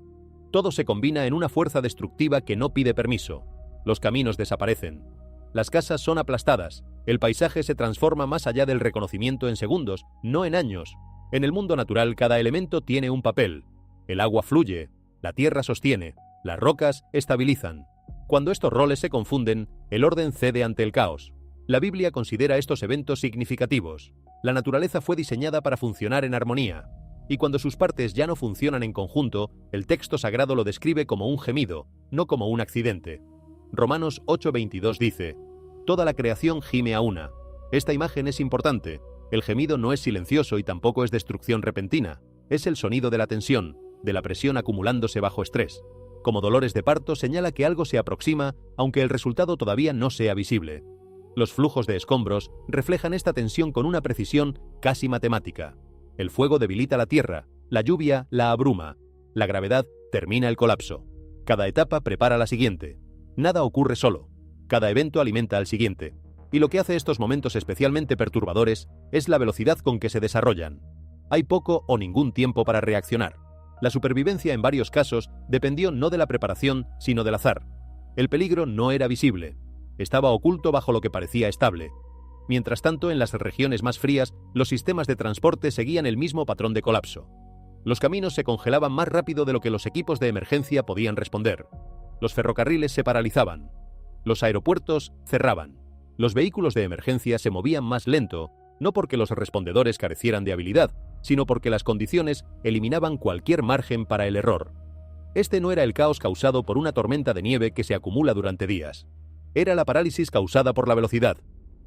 Todo se combina en una fuerza destructiva que no pide permiso. Los caminos desaparecen. Las casas son aplastadas. El paisaje se transforma más allá del reconocimiento en segundos, no en años. En el mundo natural cada elemento tiene un papel. El agua fluye, la tierra sostiene, las rocas estabilizan. Cuando estos roles se confunden, el orden cede ante el caos. La Biblia considera estos eventos significativos. La naturaleza fue diseñada para funcionar en armonía. Y cuando sus partes ya no funcionan en conjunto, el texto sagrado lo describe como un gemido, no como un accidente. Romanos 8:22 dice: toda la creación gime a una. Esta imagen es importante. El gemido no es silencioso y tampoco es destrucción repentina. Es el sonido de la tensión, de la presión acumulándose bajo estrés. Como dolores de parto, señala que algo se aproxima, aunque el resultado todavía no sea visible. Los flujos de escombros reflejan esta tensión con una precisión casi matemática. El fuego debilita la tierra, la lluvia la abruma, la gravedad termina el colapso. Cada etapa prepara la siguiente. Nada ocurre solo. Cada evento alimenta al siguiente. Y lo que hace estos momentos especialmente perturbadores es la velocidad con que se desarrollan. Hay poco o ningún tiempo para reaccionar. La supervivencia en varios casos dependió no de la preparación, sino del azar. El peligro no era visible. Estaba oculto bajo lo que parecía estable. Mientras tanto, en las regiones más frías, los sistemas de transporte seguían el mismo patrón de colapso. Los caminos se congelaban más rápido de lo que los equipos de emergencia podían responder. Los ferrocarriles se paralizaban. Los aeropuertos cerraban. Los vehículos de emergencia se movían más lento, no porque los respondedores carecieran de habilidad, sino porque las condiciones eliminaban cualquier margen para el error. Este no era el caos causado por una tormenta de nieve que se acumula durante días. Era la parálisis causada por la velocidad.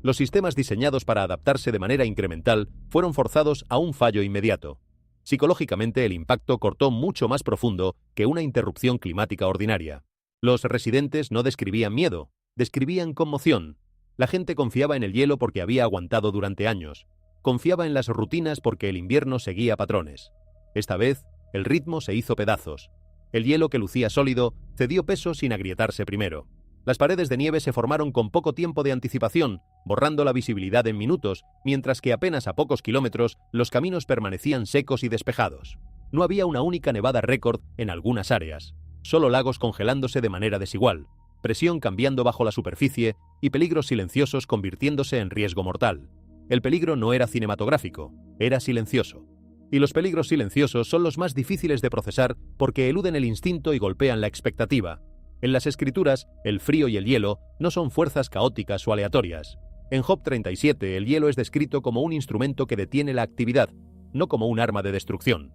Los sistemas diseñados para adaptarse de manera incremental fueron forzados a un fallo inmediato. Psicológicamente, el impacto cortó mucho más profundo que una interrupción climática ordinaria. Los residentes no describían miedo, describían conmoción. La gente confiaba en el hielo porque había aguantado durante años. Confiaba en las rutinas porque el invierno seguía patrones. Esta vez, el ritmo se hizo pedazos. El hielo que lucía sólido cedió peso sin agrietarse primero. Las paredes de nieve se formaron con poco tiempo de anticipación, borrando la visibilidad en minutos, mientras que apenas a pocos kilómetros los caminos permanecían secos y despejados. No había una única nevada récord en algunas áreas, solo lagos congelándose de manera desigual, presión cambiando bajo la superficie y peligros silenciosos convirtiéndose en riesgo mortal. El peligro no era cinematográfico, era silencioso. Y los peligros silenciosos son los más difíciles de procesar porque eluden el instinto y golpean la expectativa. En las escrituras, el frío y el hielo no son fuerzas caóticas o aleatorias. En Job 37, el hielo es descrito como un instrumento que detiene la actividad, no como un arma de destrucción.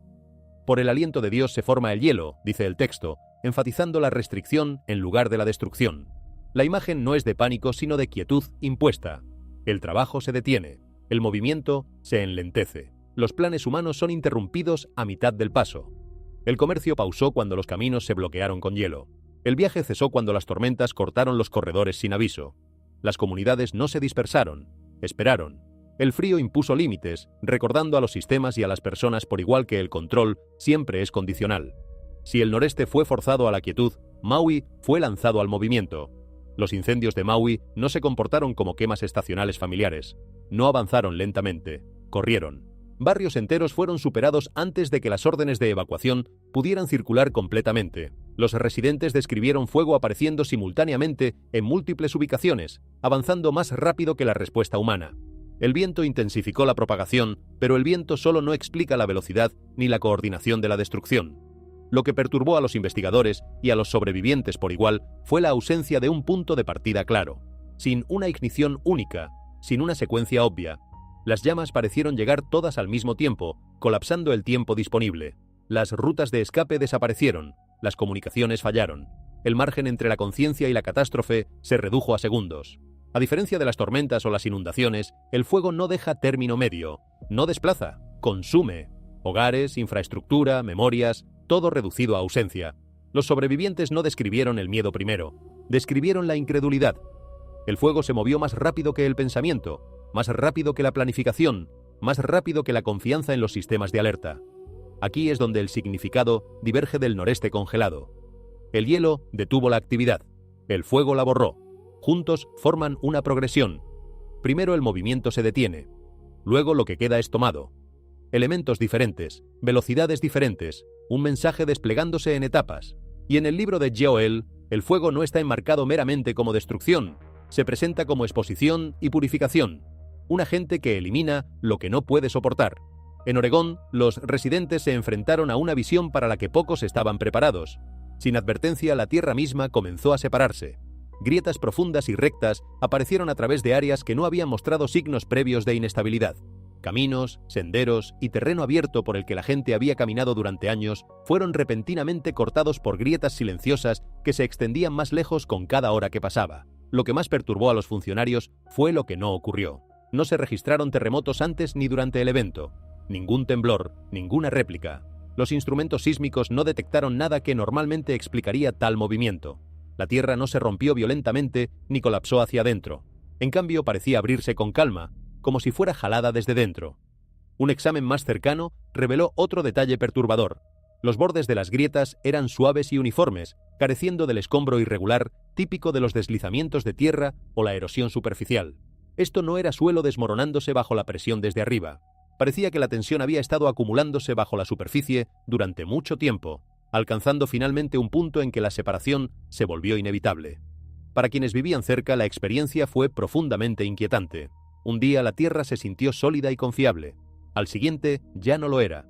Por el aliento de Dios se forma el hielo, dice el texto, enfatizando la restricción en lugar de la destrucción. La imagen no es de pánico, sino de quietud impuesta. El trabajo se detiene, el movimiento se enlentece. Los planes humanos son interrumpidos a mitad del paso. El comercio pausó cuando los caminos se bloquearon con hielo. El viaje cesó cuando las tormentas cortaron los corredores sin aviso. Las comunidades no se dispersaron, esperaron. El frío impuso límites, recordando a los sistemas y a las personas por igual que el control siempre es condicional. Si el noreste fue forzado a la quietud, Maui fue lanzado al movimiento. Los incendios de Maui no se comportaron como quemas estacionales familiares. No avanzaron lentamente, corrieron. Barrios enteros fueron superados antes de que las órdenes de evacuación pudieran circular completamente. Los residentes describieron fuego apareciendo simultáneamente en múltiples ubicaciones, avanzando más rápido que la respuesta humana. El viento intensificó la propagación, pero el viento solo no explica la velocidad ni la coordinación de la destrucción. Lo que perturbó a los investigadores y a los sobrevivientes por igual fue la ausencia de un punto de partida claro, sin una ignición única, sin una secuencia obvia. Las llamas parecieron llegar todas al mismo tiempo, colapsando el tiempo disponible. Las rutas de escape desaparecieron, las comunicaciones fallaron. El margen entre la conciencia y la catástrofe se redujo a segundos. A diferencia de las tormentas o las inundaciones, el fuego no deja término medio, no desplaza, consume. Hogares, infraestructura, memorias, todo reducido a ausencia. Los sobrevivientes no describieron el miedo primero, describieron la incredulidad. El fuego se movió más rápido que el pensamiento, más rápido que la planificación, más rápido que la confianza en los sistemas de alerta. Aquí es donde el significado diverge del noreste congelado. El hielo detuvo la actividad, el fuego la borró. Juntos forman una progresión. Primero el movimiento se detiene, luego lo que queda es tomado. Elementos diferentes, velocidades diferentes, un mensaje desplegándose en etapas. Y en el libro de Joel, el fuego no está enmarcado meramente como destrucción, se presenta como exposición y purificación. Un agente que elimina lo que no puede soportar. En Oregón, los residentes se enfrentaron a una visión para la que pocos estaban preparados. Sin advertencia, la tierra misma comenzó a separarse. Grietas profundas y rectas aparecieron a través de áreas que no habían mostrado signos previos de inestabilidad. Caminos, senderos y terreno abierto por el que la gente había caminado durante años fueron repentinamente cortados por grietas silenciosas que se extendían más lejos con cada hora que pasaba. Lo que más perturbó a los funcionarios fue lo que no ocurrió. No se registraron terremotos antes ni durante el evento. Ningún temblor, ninguna réplica. Los instrumentos sísmicos no detectaron nada que normalmente explicaría tal movimiento. La tierra no se rompió violentamente ni colapsó hacia adentro. En cambio, parecía abrirse con calma, como si fuera jalada desde dentro. Un examen más cercano reveló otro detalle perturbador. Los bordes de las grietas eran suaves y uniformes, careciendo del escombro irregular típico de los deslizamientos de tierra o la erosión superficial. Esto no era suelo desmoronándose bajo la presión desde arriba. Parecía que la tensión había estado acumulándose bajo la superficie durante mucho tiempo, alcanzando finalmente un punto en que la separación se volvió inevitable. Para quienes vivían cerca, la experiencia fue profundamente inquietante. Un día la Tierra se sintió sólida y confiable. Al siguiente ya no lo era.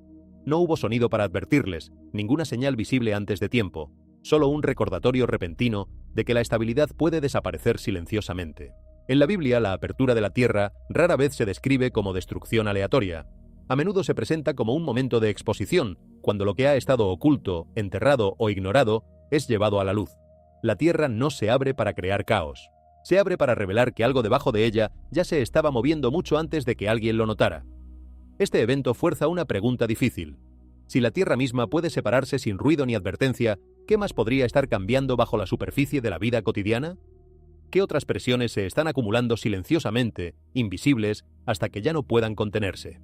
No hubo sonido para advertirles, ninguna señal visible antes de tiempo, solo un recordatorio repentino de que la estabilidad puede desaparecer silenciosamente. En la Biblia, la apertura de la Tierra rara vez se describe como destrucción aleatoria. A menudo se presenta como un momento de exposición, cuando lo que ha estado oculto, enterrado o ignorado es llevado a la luz. La Tierra no se abre para crear caos. Se abre para revelar que algo debajo de ella ya se estaba moviendo mucho antes de que alguien lo notara. Este evento fuerza una pregunta difícil. Si la Tierra misma puede separarse sin ruido ni advertencia, ¿qué más podría estar cambiando bajo la superficie de la vida cotidiana? ¿Qué otras presiones se están acumulando silenciosamente, invisibles, hasta que ya no puedan contenerse?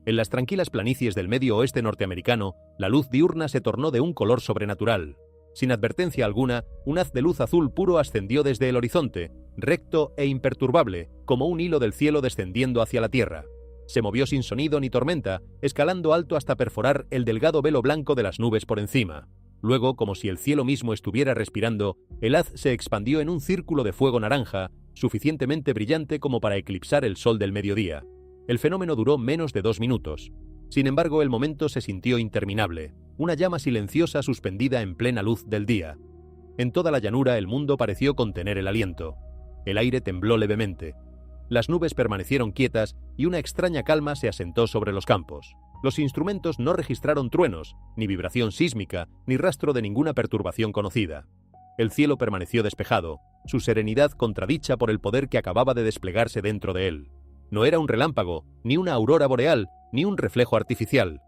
En las tranquilas planicies del medio oeste norteamericano, la luz diurna se tornó de un color sobrenatural. Sin advertencia alguna, un haz de luz azul puro ascendió desde el horizonte, recto e imperturbable, como un hilo del cielo descendiendo hacia la tierra. Se movió sin sonido ni tormenta, escalando alto hasta perforar el delgado velo blanco de las nubes por encima. Luego, como si el cielo mismo estuviera respirando, el haz se expandió en un círculo de fuego naranja, suficientemente brillante como para eclipsar el sol del mediodía. El fenómeno duró menos de 2 minutos. Sin embargo, el momento se sintió interminable, una llama silenciosa suspendida en plena luz del día. En toda la llanura el mundo pareció contener el aliento. El aire tembló levemente. Las nubes permanecieron quietas y una extraña calma se asentó sobre los campos. Los instrumentos no registraron truenos, ni vibración sísmica, ni rastro de ninguna perturbación conocida. El cielo permaneció despejado, su serenidad contradicha por el poder que acababa de desplegarse dentro de él. No era un relámpago, ni una aurora boreal, ni un reflejo artificial.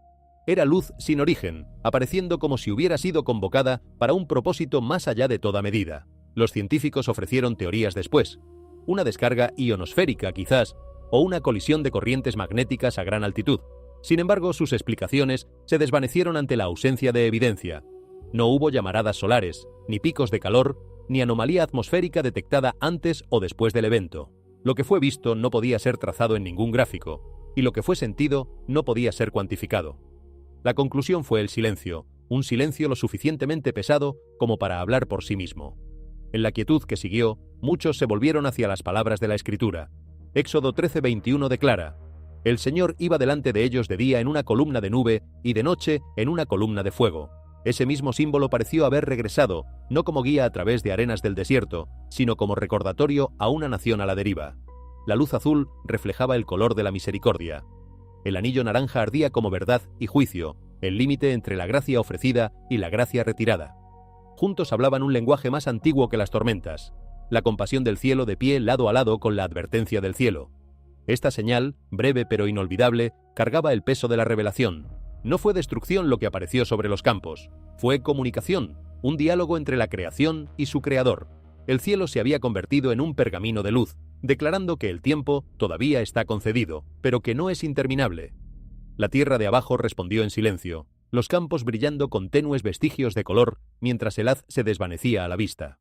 Era luz sin origen, apareciendo como si hubiera sido convocada para un propósito más allá de toda medida. Los científicos ofrecieron teorías después. Una descarga ionosférica, quizás, o una colisión de corrientes magnéticas a gran altitud. Sin embargo, sus explicaciones se desvanecieron ante la ausencia de evidencia. No hubo llamaradas solares, ni picos de calor, ni anomalía atmosférica detectada antes o después del evento. Lo que fue visto no podía ser trazado en ningún gráfico, y lo que fue sentido no podía ser cuantificado. La conclusión fue el silencio, un silencio lo suficientemente pesado como para hablar por sí mismo. En la quietud que siguió, muchos se volvieron hacia las palabras de la Escritura. Éxodo 13:21 declara: «El Señor iba delante de ellos de día en una columna de nube y de noche en una columna de fuego». Ese mismo símbolo pareció haber regresado, no como guía a través de arenas del desierto, sino como recordatorio a una nación a la deriva. La luz azul reflejaba el color de la misericordia. El anillo naranja ardía como verdad y juicio, el límite entre la gracia ofrecida y la gracia retirada. Juntos hablaban un lenguaje más antiguo que las tormentas, la compasión del cielo de pie lado a lado con la advertencia del cielo. Esta señal, breve pero inolvidable, cargaba el peso de la revelación. No fue destrucción lo que apareció sobre los campos, fue comunicación, un diálogo entre la creación y su creador. El cielo se había convertido en un pergamino de luz, declarando que el tiempo todavía está concedido, pero que no es interminable. La tierra de abajo respondió en silencio, los campos brillando con tenues vestigios de color mientras el haz se desvanecía a la vista.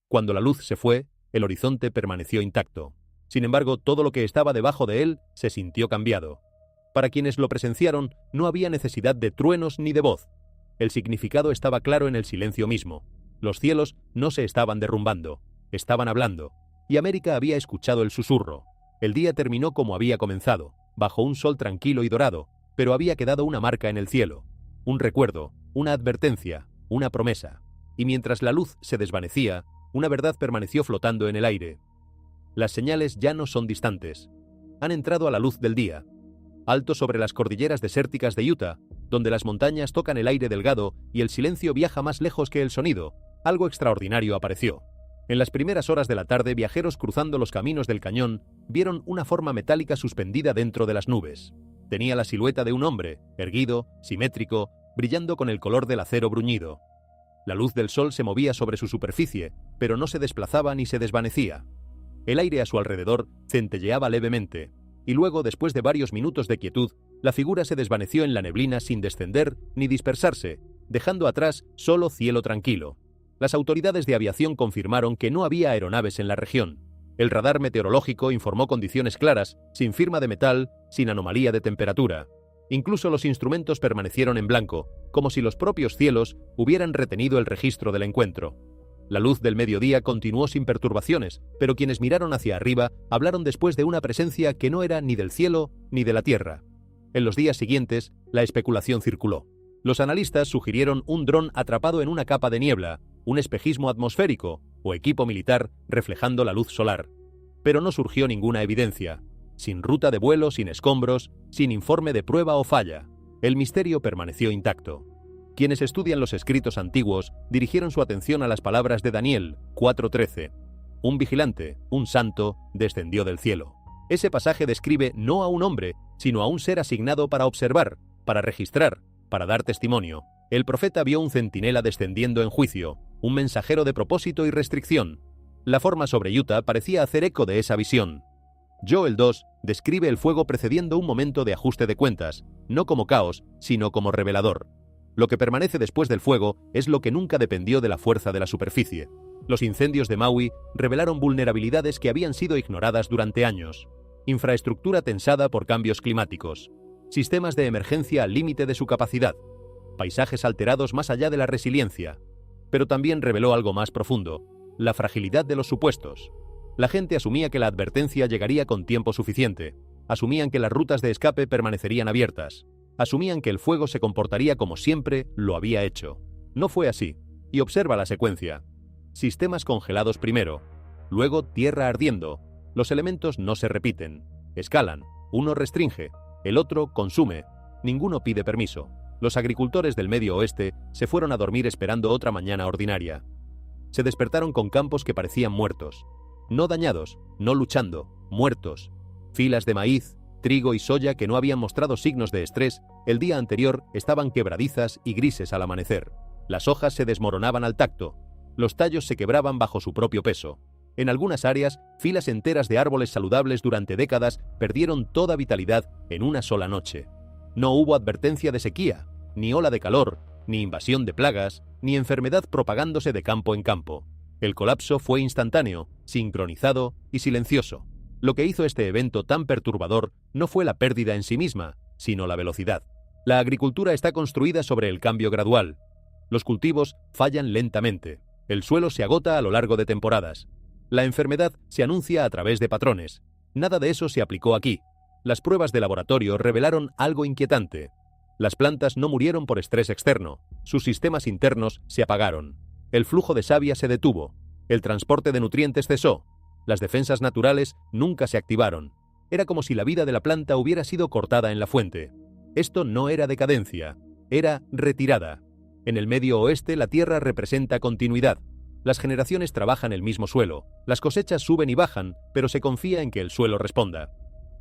Cuando la luz se fue, el horizonte permaneció intacto. Sin embargo, todo lo que estaba debajo de él se sintió cambiado. Para quienes lo presenciaron, no había necesidad de truenos ni de voz. El significado estaba claro en el silencio mismo. Los cielos no se estaban derrumbando, estaban hablando, y América había escuchado el susurro. El día terminó como había comenzado, bajo un sol tranquilo y dorado, pero había quedado una marca en el cielo, un recuerdo, una advertencia, una promesa. Y mientras la luz se desvanecía, una verdad permaneció flotando en el aire. Las señales ya no son distantes. Han entrado a la luz del día. Alto sobre las cordilleras desérticas de Utah, donde las montañas tocan el aire delgado y el silencio viaja más lejos que el sonido, algo extraordinario apareció. En las primeras horas de la tarde, viajeros cruzando los caminos del cañón vieron una forma metálica suspendida dentro de las nubes. Tenía la silueta de un hombre, erguido, simétrico, brillando con el color del acero bruñido. La luz del sol se movía sobre su superficie, pero no se desplazaba ni se desvanecía. El aire a su alrededor centelleaba levemente, y luego, después de varios minutos de quietud, la figura se desvaneció en la neblina sin descender ni dispersarse, dejando atrás solo cielo tranquilo. Las autoridades de aviación confirmaron que no había aeronaves en la región. El radar meteorológico informó condiciones claras, sin firma de metal, sin anomalía de temperatura. Incluso los instrumentos permanecieron en blanco, como si los propios cielos hubieran retenido el registro del encuentro. La luz del mediodía continuó sin perturbaciones, pero quienes miraron hacia arriba hablaron después de una presencia que no era ni del cielo ni de la tierra. En los días siguientes, la especulación circuló. Los analistas sugirieron un dron atrapado en una capa de niebla, un espejismo atmosférico o equipo militar reflejando la luz solar. Pero no surgió ninguna evidencia. Sin ruta de vuelo, sin escombros, sin informe de prueba o falla. El misterio permaneció intacto. Quienes estudian los escritos antiguos dirigieron su atención a las palabras de Daniel 4:13. Un vigilante, un santo, descendió del cielo. Ese pasaje describe no a un hombre, sino a un ser asignado para observar, para registrar, para dar testimonio. El profeta vio un centinela descendiendo en juicio, un mensajero de propósito y restricción. La forma sobre Utah parecía hacer eco de esa visión. Joel 2 describe el fuego precediendo un momento de ajuste de cuentas, no como caos, sino como revelador. Lo que permanece después del fuego es lo que nunca dependió de la fuerza de la superficie. Los incendios de Maui revelaron vulnerabilidades que habían sido ignoradas durante años. Infraestructura tensada por cambios climáticos. Sistemas de emergencia al límite de su capacidad. Paisajes alterados más allá de la resiliencia. Pero también reveló algo más profundo: la fragilidad de los supuestos. La gente asumía que la advertencia llegaría con tiempo suficiente. Asumían que las rutas de escape permanecerían abiertas. Asumían que el fuego se comportaría como siempre lo había hecho. No fue así. Y observa la secuencia. Sistemas congelados primero. Luego tierra ardiendo. Los elementos no se repiten. Escalan. Uno restringe. El otro consume. Ninguno pide permiso. Los agricultores del Medio Oeste se fueron a dormir esperando otra mañana ordinaria. Se despertaron con campos que parecían muertos. No dañados, no luchando, muertos. Filas de maíz, trigo y soya que no habían mostrado signos de estrés el día anterior estaban quebradizas y grises al amanecer. Las hojas se desmoronaban al tacto. Los tallos se quebraban bajo su propio peso. En algunas áreas, filas enteras de árboles saludables durante décadas perdieron toda vitalidad en una sola noche. No hubo advertencia de sequía, ni ola de calor, ni invasión de plagas, ni enfermedad propagándose de campo en campo. El colapso fue instantáneo, sincronizado y silencioso. Lo que hizo este evento tan perturbador no fue la pérdida en sí misma, sino la velocidad. La agricultura está construida sobre el cambio gradual. Los cultivos fallan lentamente. El suelo se agota a lo largo de temporadas. La enfermedad se anuncia a través de patrones. Nada de eso se aplicó aquí. Las pruebas de laboratorio revelaron algo inquietante. Las plantas no murieron por estrés externo. Sus sistemas internos se apagaron. El flujo de savia se detuvo. El transporte de nutrientes cesó. Las defensas naturales nunca se activaron. Era como si la vida de la planta hubiera sido cortada en la fuente. Esto no era decadencia, era retirada. En el Medio Oeste la tierra representa continuidad. Las generaciones trabajan el mismo suelo. Las cosechas suben y bajan, pero se confía en que el suelo responda.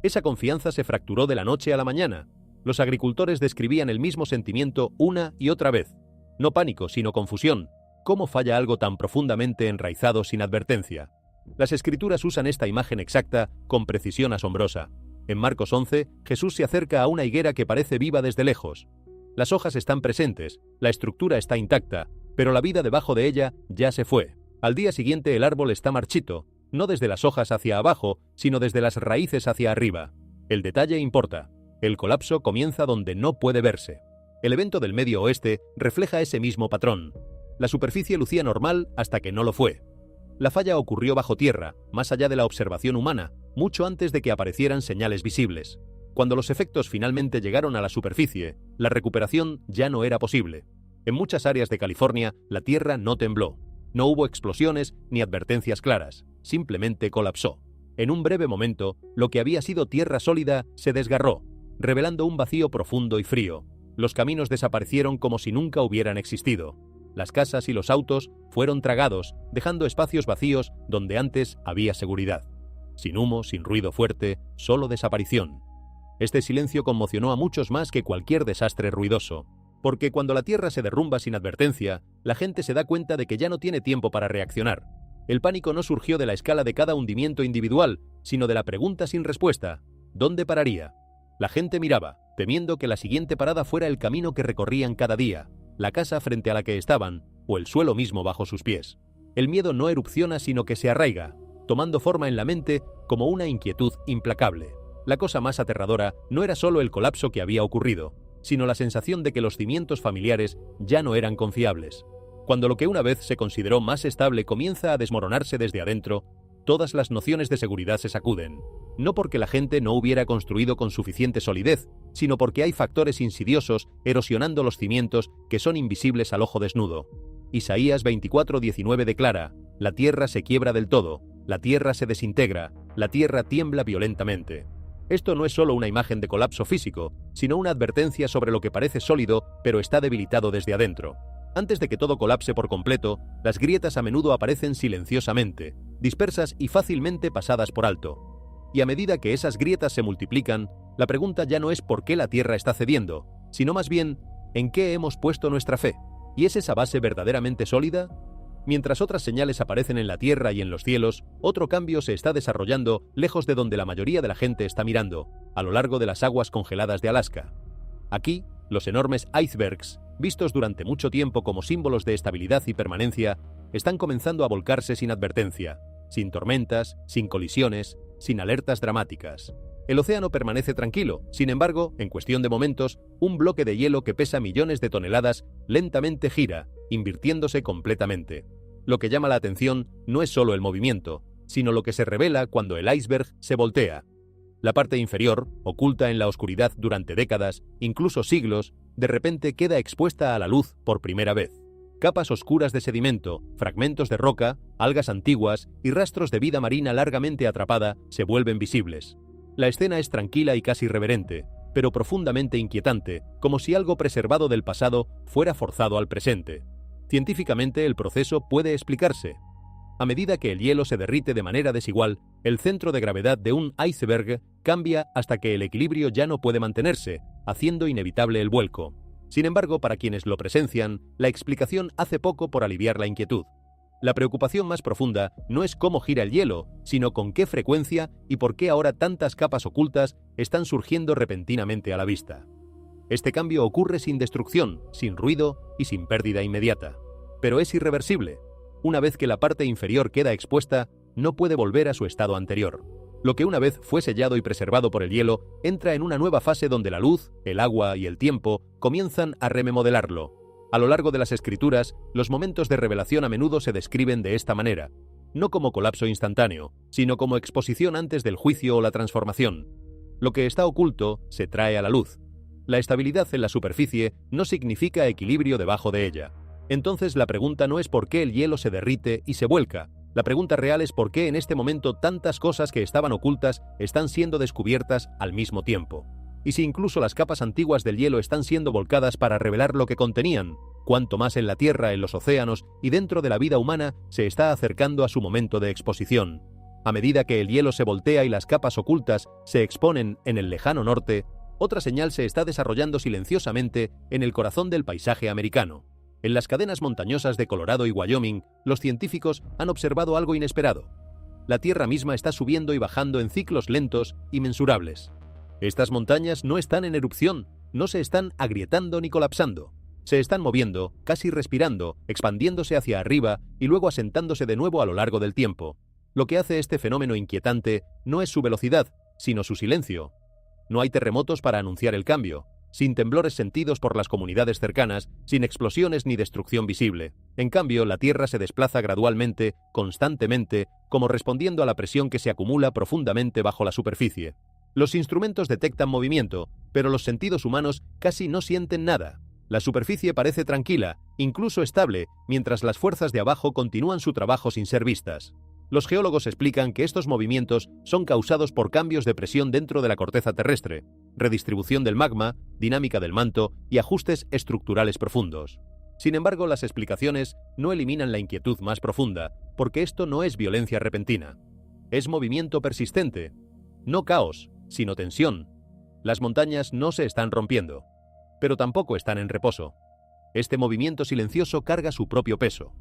Esa confianza se fracturó de la noche a la mañana. Los agricultores describían el mismo sentimiento una y otra vez. No pánico, sino confusión. ¿Cómo falla algo tan profundamente enraizado sin advertencia? Las Escrituras usan esta imagen exacta con precisión asombrosa. En Marcos 11, Jesús se acerca a una higuera que parece viva desde lejos. Las hojas están presentes, la estructura está intacta, pero la vida debajo de ella ya se fue. Al día siguiente el árbol está marchito, no desde las hojas hacia abajo, sino desde las raíces hacia arriba. El detalle importa. El colapso comienza donde no puede verse. El evento del Medio Oeste refleja ese mismo patrón. La superficie lucía normal hasta que no lo fue. La falla ocurrió bajo tierra, más allá de la observación humana, mucho antes de que aparecieran señales visibles. Cuando los efectos finalmente llegaron a la superficie, la recuperación ya no era posible. En muchas áreas de California, la tierra no tembló. No hubo explosiones ni advertencias claras, simplemente colapsó. En un breve momento, lo que había sido tierra sólida se desgarró, revelando un vacío profundo y frío. Los caminos desaparecieron como si nunca hubieran existido. Las casas y los autos fueron tragados, dejando espacios vacíos donde antes había seguridad. Sin humo, sin ruido fuerte, solo desaparición. Este silencio conmocionó a muchos más que cualquier desastre ruidoso, porque cuando la tierra se derrumba sin advertencia, la gente se da cuenta de que ya no tiene tiempo para reaccionar. El pánico no surgió de la escala de cada hundimiento individual, sino de la pregunta sin respuesta: ¿dónde pararía? La gente miraba, temiendo que la siguiente parada fuera el camino que recorrían cada día, la casa frente a la que estaban, o el suelo mismo bajo sus pies. El miedo no erupciona sino que se arraiga. tomando forma en la mente como una inquietud implacable. La cosa más aterradora no era solo el colapso que había ocurrido, sino la sensación de que los cimientos familiares ya no eran confiables. Cuando lo que una vez se consideró más estable comienza a desmoronarse desde adentro, todas las nociones de seguridad se sacuden. No porque la gente no hubiera construido con suficiente solidez, sino porque hay factores insidiosos erosionando los cimientos que son invisibles al ojo desnudo. Isaías 24:19 declara: la tierra se quiebra del todo, la tierra se desintegra, la tierra tiembla violentamente. Esto no es solo una imagen de colapso físico, sino una advertencia sobre lo que parece sólido pero está debilitado desde adentro. Antes de que todo colapse por completo, las grietas a menudo aparecen silenciosamente, dispersas y fácilmente pasadas por alto. Y a medida que esas grietas se multiplican, la pregunta ya no es por qué la Tierra está cediendo, sino más bien, ¿en qué hemos puesto nuestra fe? ¿Y es esa base verdaderamente sólida? Mientras otras señales aparecen en la Tierra y en los cielos, otro cambio se está desarrollando lejos de donde la mayoría de la gente está mirando, a lo largo de las aguas congeladas de Alaska. Aquí, los enormes icebergs, vistos durante mucho tiempo como símbolos de estabilidad y permanencia, están comenzando a volcarse sin advertencia, sin tormentas, sin colisiones, sin alertas dramáticas. El océano permanece tranquilo, sin embargo, en cuestión de momentos, un bloque de hielo que pesa millones de toneladas lentamente gira, invirtiéndose completamente. Lo que llama la atención no es solo el movimiento, sino lo que se revela cuando el iceberg se voltea. La parte inferior, oculta en la oscuridad durante décadas, incluso siglos, de repente queda expuesta a la luz por primera vez. Capas oscuras de sedimento, fragmentos de roca, algas antiguas y rastros de vida marina largamente atrapada se vuelven visibles. La escena es tranquila y casi reverente, pero profundamente inquietante, como si algo preservado del pasado fuera forzado al presente. Científicamente el proceso puede explicarse. A medida que el hielo se derrite de manera desigual, el centro de gravedad de un iceberg cambia hasta que el equilibrio ya no puede mantenerse, haciendo inevitable el vuelco. Sin embargo, para quienes lo presencian, la explicación hace poco por aliviar la inquietud. La preocupación más profunda no es cómo gira el hielo, sino con qué frecuencia y por qué ahora tantas capas ocultas están surgiendo repentinamente a la vista. Este cambio ocurre sin destrucción, sin ruido y sin pérdida inmediata. Pero es irreversible. Una vez que la parte inferior queda expuesta, no puede volver a su estado anterior. Lo que una vez fue sellado y preservado por el hielo entra en una nueva fase donde la luz, el agua y el tiempo comienzan a remodelarlo. A lo largo de las escrituras, los momentos de revelación a menudo se describen de esta manera, no como colapso instantáneo, sino como exposición antes del juicio o la transformación. Lo que está oculto se trae a la luz. La estabilidad en la superficie no significa equilibrio debajo de ella. Entonces la pregunta no es por qué el hielo se derrite y se vuelca. La pregunta real es por qué en este momento tantas cosas que estaban ocultas están siendo descubiertas al mismo tiempo. Y si incluso las capas antiguas del hielo están siendo volcadas para revelar lo que contenían, cuanto más en la Tierra, en los océanos y dentro de la vida humana se está acercando a su momento de exposición. A medida que el hielo se voltea y las capas ocultas se exponen en el lejano norte, otra señal se está desarrollando silenciosamente en el corazón del paisaje americano. En las cadenas montañosas de Colorado y Wyoming, los científicos han observado algo inesperado. La Tierra misma está subiendo y bajando en ciclos lentos y mensurables. Estas montañas no están en erupción, no se están agrietando ni colapsando. Se están moviendo, casi respirando, expandiéndose hacia arriba y luego asentándose de nuevo a lo largo del tiempo. Lo que hace este fenómeno inquietante no es su velocidad, sino su silencio. No hay terremotos para anunciar el cambio, sin temblores sentidos por las comunidades cercanas, sin explosiones ni destrucción visible. En cambio, la Tierra se desplaza gradualmente, constantemente, como respondiendo a la presión que se acumula profundamente bajo la superficie. Los instrumentos detectan movimiento, pero los sentidos humanos casi no sienten nada. La superficie parece tranquila, incluso estable, mientras las fuerzas de abajo continúan su trabajo sin ser vistas. Los geólogos explican que estos movimientos son causados por cambios de presión dentro de la corteza terrestre, redistribución del magma, dinámica del manto y ajustes estructurales profundos. Sin embargo, las explicaciones no eliminan la inquietud más profunda, porque esto no es violencia repentina. Es movimiento persistente. No caos, sino tensión. Las montañas no se están rompiendo, pero tampoco están en reposo. Este movimiento silencioso carga su propio peso.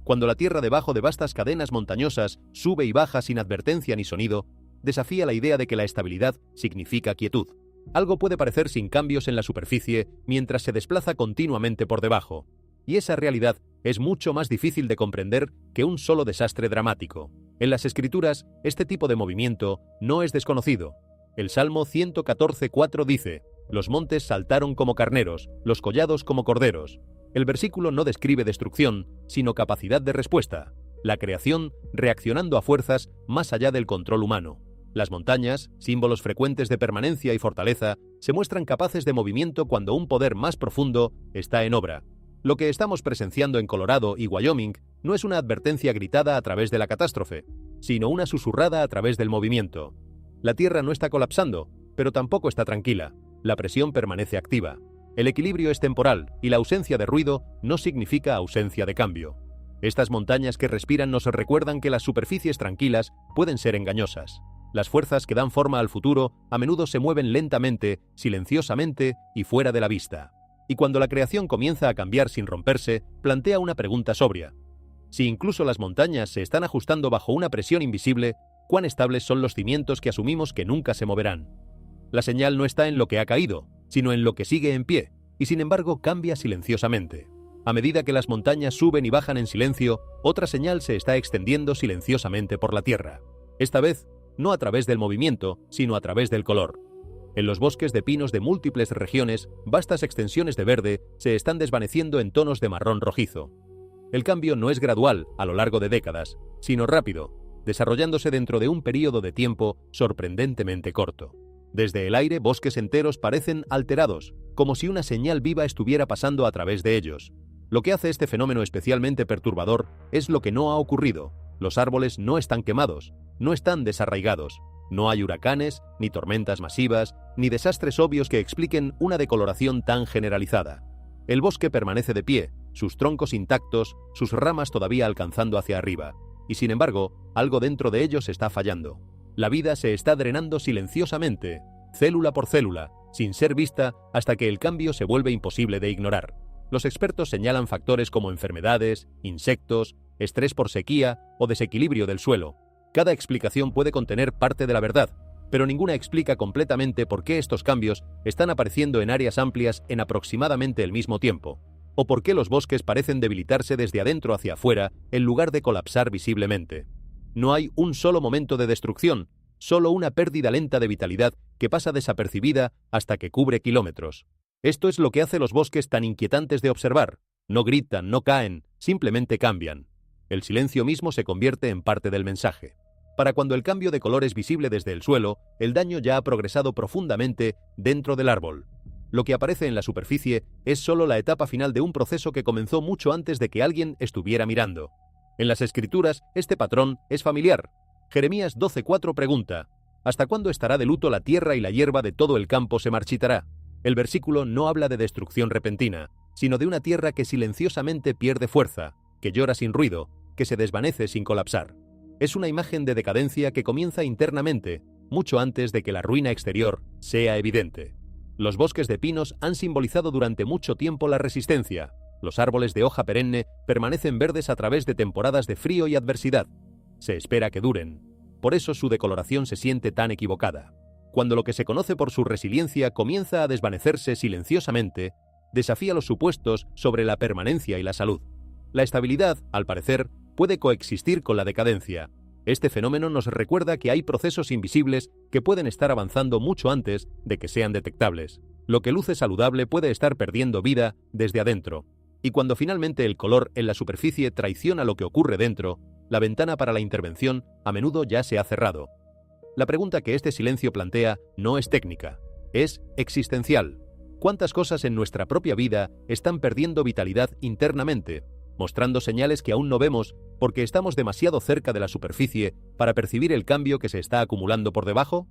Cuando la Tierra debajo de vastas cadenas montañosas sube y baja sin advertencia ni sonido, desafía la idea de que la estabilidad significa quietud. Algo puede parecer sin cambios en la superficie mientras se desplaza continuamente por debajo, y esa realidad es mucho más difícil de comprender que un solo desastre dramático. En las Escrituras, este tipo de movimiento no es desconocido. El Salmo 114:4 dice: «Los montes saltaron como carneros, los collados como corderos». El versículo no describe destrucción, sino capacidad de respuesta, la creación reaccionando a fuerzas más allá del control humano. Las montañas, símbolos frecuentes de permanencia y fortaleza, se muestran capaces de movimiento cuando un poder más profundo está en obra. Lo que estamos presenciando en Colorado y Wyoming no es una advertencia gritada a través de la catástrofe, sino una susurrada a través del movimiento. La Tierra no está colapsando, pero tampoco está tranquila. La presión permanece activa. El equilibrio es temporal y la ausencia de ruido no significa ausencia de cambio. Estas montañas que respiran nos recuerdan que las superficies tranquilas pueden ser engañosas. Las fuerzas que dan forma al futuro a menudo se mueven lentamente, silenciosamente y fuera de la vista. Y cuando la creación comienza a cambiar sin romperse, plantea una pregunta sobria. Si incluso las montañas se están ajustando bajo una presión invisible, ¿cuán estables son los cimientos que asumimos que nunca se moverán? La señal no está en lo que ha caído, sino en lo que sigue en pie, y sin embargo cambia silenciosamente. A medida que las montañas suben y bajan en silencio, otra señal se está extendiendo silenciosamente por la tierra. Esta vez, no a través del movimiento, sino a través del color. En los bosques de pinos de múltiples regiones, vastas extensiones de verde se están desvaneciendo en tonos de marrón rojizo. El cambio no es gradual a lo largo de décadas, sino rápido, desarrollándose dentro de un período de tiempo sorprendentemente corto. Desde el aire, bosques enteros parecen alterados, como si una señal viva estuviera pasando a través de ellos. Lo que hace este fenómeno especialmente perturbador es lo que no ha ocurrido. Los árboles no están quemados, no están desarraigados. No hay huracanes, ni tormentas masivas, ni desastres obvios que expliquen una decoloración tan generalizada. El bosque permanece de pie, sus troncos intactos, sus ramas todavía alcanzando hacia arriba, y sin embargo, algo dentro de ellos está fallando. La vida se está drenando silenciosamente, célula por célula, sin ser vista hasta que el cambio se vuelve imposible de ignorar. Los expertos señalan factores como enfermedades, insectos, estrés por sequía o desequilibrio del suelo. Cada explicación puede contener parte de la verdad, pero ninguna explica completamente por qué estos cambios están apareciendo en áreas amplias en aproximadamente el mismo tiempo, o por qué los bosques parecen debilitarse desde adentro hacia afuera en lugar de colapsar visiblemente. No hay un solo momento de destrucción, solo una pérdida lenta de vitalidad que pasa desapercibida hasta que cubre kilómetros. Esto es lo que hace los bosques tan inquietantes de observar. No gritan, no caen, simplemente cambian. El silencio mismo se convierte en parte del mensaje. Para cuando el cambio de color es visible desde el suelo, el daño ya ha progresado profundamente dentro del árbol. Lo que aparece en la superficie es solo la etapa final de un proceso que comenzó mucho antes de que alguien estuviera mirando. En las Escrituras, este patrón es familiar. Jeremías 12:4 pregunta: ¿hasta cuándo estará de luto la tierra y la hierba de todo el campo se marchitará? El versículo no habla de destrucción repentina, sino de una tierra que silenciosamente pierde fuerza, que llora sin ruido, que se desvanece sin colapsar. Es una imagen de decadencia que comienza internamente, mucho antes de que la ruina exterior sea evidente. Los bosques de pinos han simbolizado durante mucho tiempo la resistencia. Los árboles de hoja perenne permanecen verdes a través de temporadas de frío y adversidad. Se espera que duren. Por eso su decoloración se siente tan equivocada. Cuando lo que se conoce por su resiliencia comienza a desvanecerse silenciosamente, desafía los supuestos sobre la permanencia y la salud. La estabilidad, al parecer, puede coexistir con la decadencia. Este fenómeno nos recuerda que hay procesos invisibles que pueden estar avanzando mucho antes de que sean detectables. Lo que luce saludable puede estar perdiendo vida desde adentro. Y cuando finalmente el color en la superficie traiciona lo que ocurre dentro, la ventana para la intervención a menudo ya se ha cerrado. La pregunta que este silencio plantea no es técnica, es existencial. ¿Cuántas cosas en nuestra propia vida están perdiendo vitalidad internamente, mostrando señales que aún no vemos porque estamos demasiado cerca de la superficie para percibir el cambio que se está acumulando por debajo?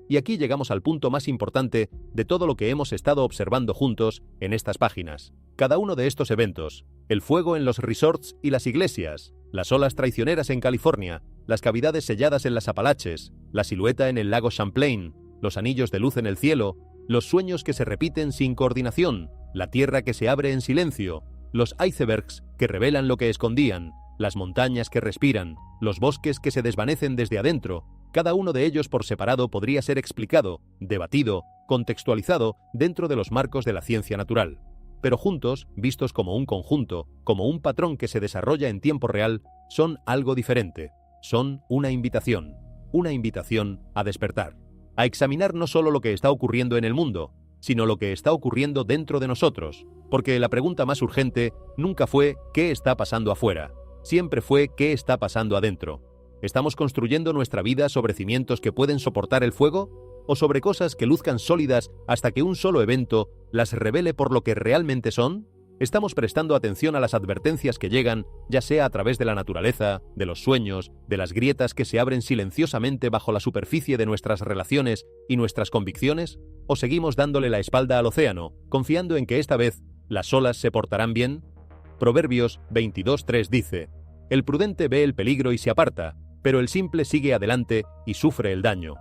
Y aquí llegamos al punto más importante de todo lo que hemos estado observando juntos en estas páginas. Cada uno de estos eventos, el fuego en los resorts y las iglesias, las olas traicioneras en California, las cavidades selladas en las Apalaches, la silueta en el lago Champlain, los anillos de luz en el cielo, los sueños que se repiten sin coordinación, la tierra que se abre en silencio, los icebergs que revelan lo que escondían, las montañas que respiran, los bosques que se desvanecen desde adentro. Cada uno de ellos por separado podría ser explicado, debatido, contextualizado dentro de los marcos de la ciencia natural. Pero juntos, vistos como un conjunto, como un patrón que se desarrolla en tiempo real, son algo diferente. son una invitación a despertar, a examinar no solo lo que está ocurriendo en el mundo, sino lo que está ocurriendo dentro de nosotros, porque la pregunta más urgente nunca fue ¿qué está pasando afuera? Siempre fue ¿qué está pasando adentro? ¿Estamos construyendo nuestra vida sobre cimientos que pueden soportar el fuego? ¿O sobre cosas que luzcan sólidas hasta que un solo evento las revele por lo que realmente son? ¿Estamos prestando atención a las advertencias que llegan, ya sea a través de la naturaleza, de los sueños, de las grietas que se abren silenciosamente bajo la superficie de nuestras relaciones y nuestras convicciones? ¿O seguimos dándole la espalda al océano, confiando en que esta vez las olas se portarán bien? Proverbios 22:3 dice: «El prudente ve el peligro y se aparta, pero el simple sigue adelante y sufre el daño».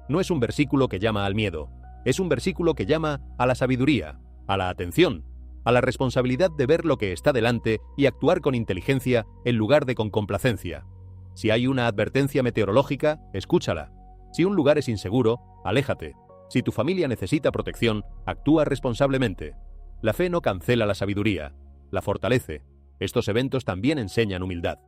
No es un versículo que llama al miedo, es un versículo que llama a la sabiduría, a la atención, a la responsabilidad de ver lo que está delante y actuar con inteligencia en lugar de con complacencia. Si hay una advertencia meteorológica, escúchala. Si un lugar es inseguro, aléjate. Si tu familia necesita protección, actúa responsablemente. La fe no cancela la sabiduría, la fortalece. Estos eventos también enseñan humildad.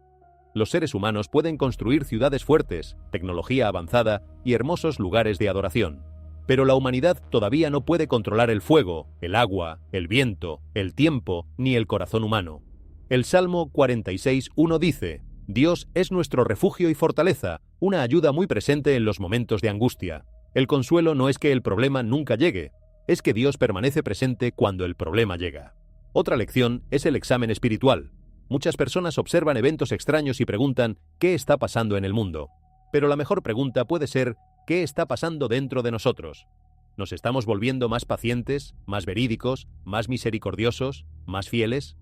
Los seres humanos pueden construir ciudades fuertes, tecnología avanzada y hermosos lugares de adoración. Pero la humanidad todavía no puede controlar el fuego, el agua, el viento, el tiempo, ni el corazón humano. El Salmo 46:1 dice: «Dios es nuestro refugio y fortaleza, una ayuda muy presente en los momentos de angustia». El consuelo no es que el problema nunca llegue, es que Dios permanece presente cuando el problema llega. Otra lección es el examen espiritual. Muchas personas observan eventos extraños y preguntan ¿qué está pasando en el mundo? Pero la mejor pregunta puede ser ¿qué está pasando dentro de nosotros? ¿Nos estamos volviendo más pacientes, más verídicos, más misericordiosos, más fieles?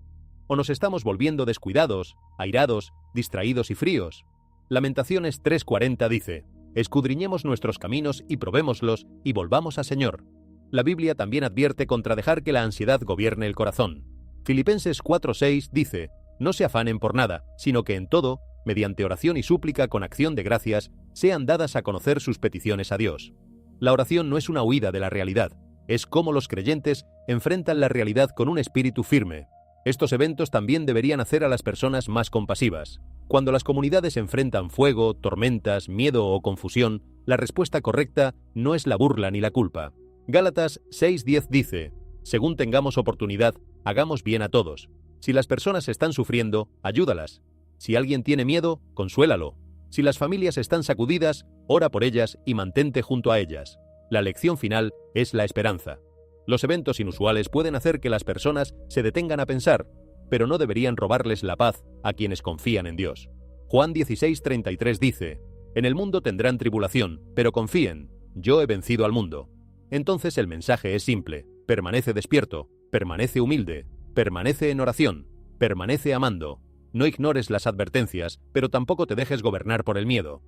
¿O nos estamos volviendo descuidados, airados, distraídos y fríos? Lamentaciones 3:40 dice: «Escudriñemos nuestros caminos y probémoslos y volvamos al Señor». La Biblia también advierte contra dejar que la ansiedad gobierne el corazón. Filipenses 4:6 dice: «No se afanen por nada, sino que en todo, mediante oración y súplica con acción de gracias, sean dadas a conocer sus peticiones a Dios». La oración no es una huida de la realidad, es cómo los creyentes enfrentan la realidad con un espíritu firme. Estos eventos también deberían hacer a las personas más compasivas. Cuando las comunidades enfrentan fuego, tormentas, miedo o confusión, la respuesta correcta no es la burla ni la culpa. Gálatas 6:10 dice: «Según tengamos oportunidad, hagamos bien a todos. Si las personas están sufriendo, ayúdalas. Si alguien tiene miedo, consuélalo. Si las familias están sacudidas, ora por ellas y mantente junto a ellas». La lección final es la esperanza. Los eventos inusuales pueden hacer que las personas se detengan a pensar, pero no deberían robarles la paz a quienes confían en Dios. Juan 16:33 dice: «En el mundo tendrán tribulación, pero confíen, yo he vencido al mundo». Entonces el mensaje es simple: permanece despierto, permanece humilde, permanece en oración, permanece amando. No ignores las advertencias, pero tampoco te dejes gobernar por el miedo.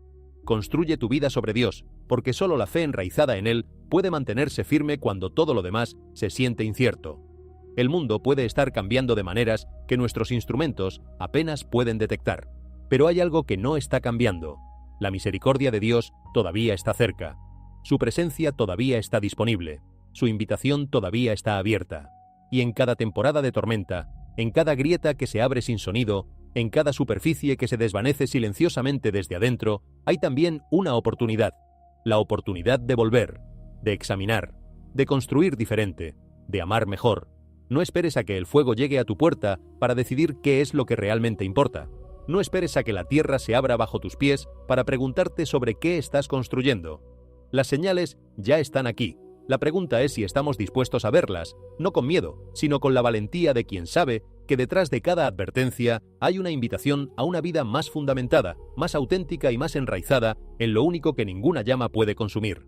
Construye tu vida sobre Dios, porque solo la fe enraizada en Él puede mantenerse firme cuando todo lo demás se siente incierto. El mundo puede estar cambiando de maneras que nuestros instrumentos apenas pueden detectar, pero hay algo que no está cambiando. La misericordia de Dios todavía está cerca. Su presencia todavía está disponible. Su invitación todavía está abierta. Y en cada temporada de tormenta, en cada grieta que se abre sin sonido, en cada superficie que se desvanece silenciosamente desde adentro, hay también una oportunidad. La oportunidad de volver, de examinar, de construir diferente, de amar mejor. No esperes a que el fuego llegue a tu puerta para decidir qué es lo que realmente importa. No esperes a que la tierra se abra bajo tus pies para preguntarte sobre qué estás construyendo. Las señales ya están aquí. La pregunta es si estamos dispuestos a verlas, no con miedo, sino con la valentía de quien sabe que detrás de cada advertencia hay una invitación a una vida más fundamentada, más auténtica y más enraizada en lo único que ninguna llama puede consumir.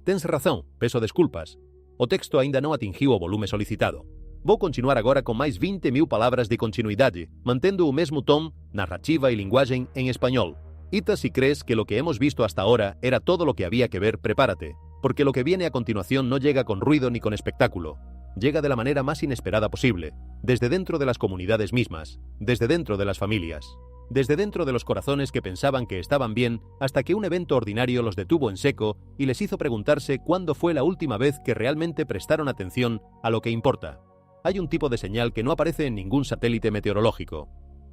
Tens razão, peço desculpas. O texto ainda não atingiu o volume solicitado. Vou continuar agora com mais 20.000 palavras de continuidade, mantendo o mesmo tom, narrativa e linguagem em espanhol. Ita, si crees que lo que hemos visto hasta ahora era todo lo que había que ver, prepárate, porque lo que viene a continuación no llega con ruido ni con espectáculo. Llega de la manera más inesperada posible, desde dentro de las comunidades mismas, desde dentro de las familias, desde dentro de los corazones que pensaban que estaban bien hasta que un evento ordinario los detuvo en seco y les hizo preguntarse cuándo fue la última vez que realmente prestaron atención a lo que importa. Hay un tipo de señal que no aparece en ningún satélite meteorológico.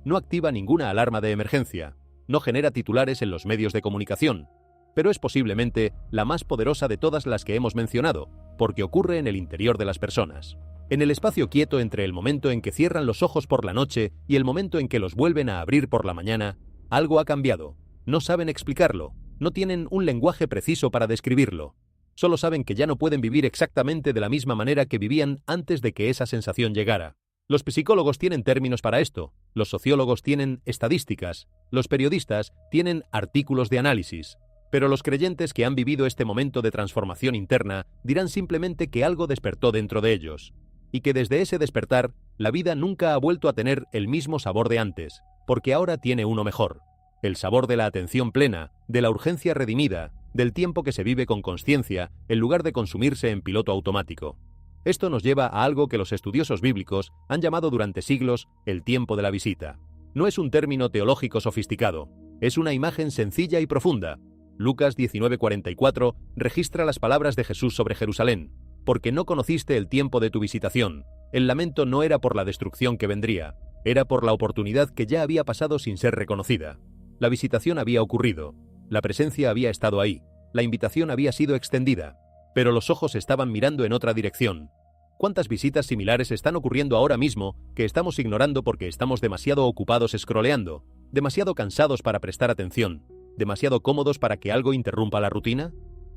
No activa ninguna alarma de emergencia. no genera titulares en los medios de comunicación, pero es posiblemente la más poderosa de todas las que hemos mencionado, porque ocurre en el interior de las personas. En el espacio quieto entre el momento en que cierran los ojos por la noche y el momento en que los vuelven a abrir por la mañana, algo ha cambiado. No saben explicarlo, no tienen un lenguaje preciso para describirlo. Solo saben que ya no pueden vivir exactamente de la misma manera que vivían antes de que esa sensación llegara. Los psicólogos tienen términos para esto, los sociólogos tienen estadísticas, los periodistas tienen artículos de análisis, pero los creyentes que han vivido este momento de transformación interna dirán simplemente que algo despertó dentro de ellos, y que desde ese despertar, la vida nunca ha vuelto a tener el mismo sabor de antes, porque ahora tiene uno mejor, el sabor de la atención plena, de la urgencia redimida, del tiempo que se vive con consciencia en lugar de consumirse en piloto automático. Esto nos lleva a algo que los estudiosos bíblicos han llamado durante siglos el tiempo de la visita. No es un término teológico sofisticado, es una imagen sencilla y profunda. Lucas 19:44 registra las palabras de Jesús sobre Jerusalén: porque no conociste el tiempo de tu visitación. El lamento no era por la destrucción que vendría, era por la oportunidad que ya había pasado sin ser reconocida. La visitación había ocurrido, la presencia había estado ahí, la invitación había sido extendida, pero los ojos estaban mirando en otra dirección. ¿Cuántas visitas similares están ocurriendo ahora mismo que estamos ignorando porque estamos demasiado ocupados scrolleando, demasiado cansados para prestar atención, demasiado cómodos para que algo interrumpa la rutina?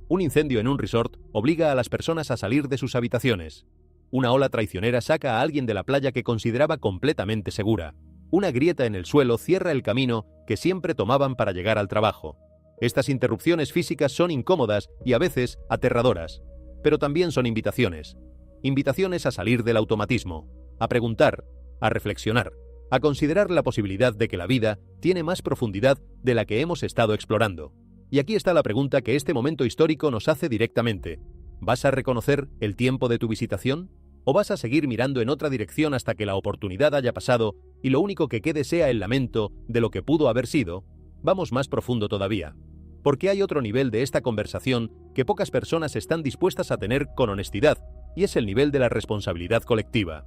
Un incendio en un resort obliga a las personas a salir de sus habitaciones. Una ola traicionera saca a alguien de la playa que consideraba completamente segura. Una grieta en el suelo cierra el camino que siempre tomaban para llegar al trabajo. Estas interrupciones físicas son incómodas y a veces aterradoras, pero también son invitaciones. Invitaciones a salir del automatismo, a preguntar, a reflexionar, a considerar la posibilidad de que la vida tiene más profundidad de la que hemos estado explorando. Y aquí está la pregunta que este momento histórico nos hace directamente. ¿Vas a reconocer el tiempo de tu visitación? ¿O vas a seguir mirando en otra dirección hasta que la oportunidad haya pasado y lo único que quede sea el lamento de lo que pudo haber sido? Vamos más profundo todavía. Porque hay otro nivel de esta conversación que pocas personas están dispuestas a tener con honestidad, y es el nivel de la responsabilidad colectiva.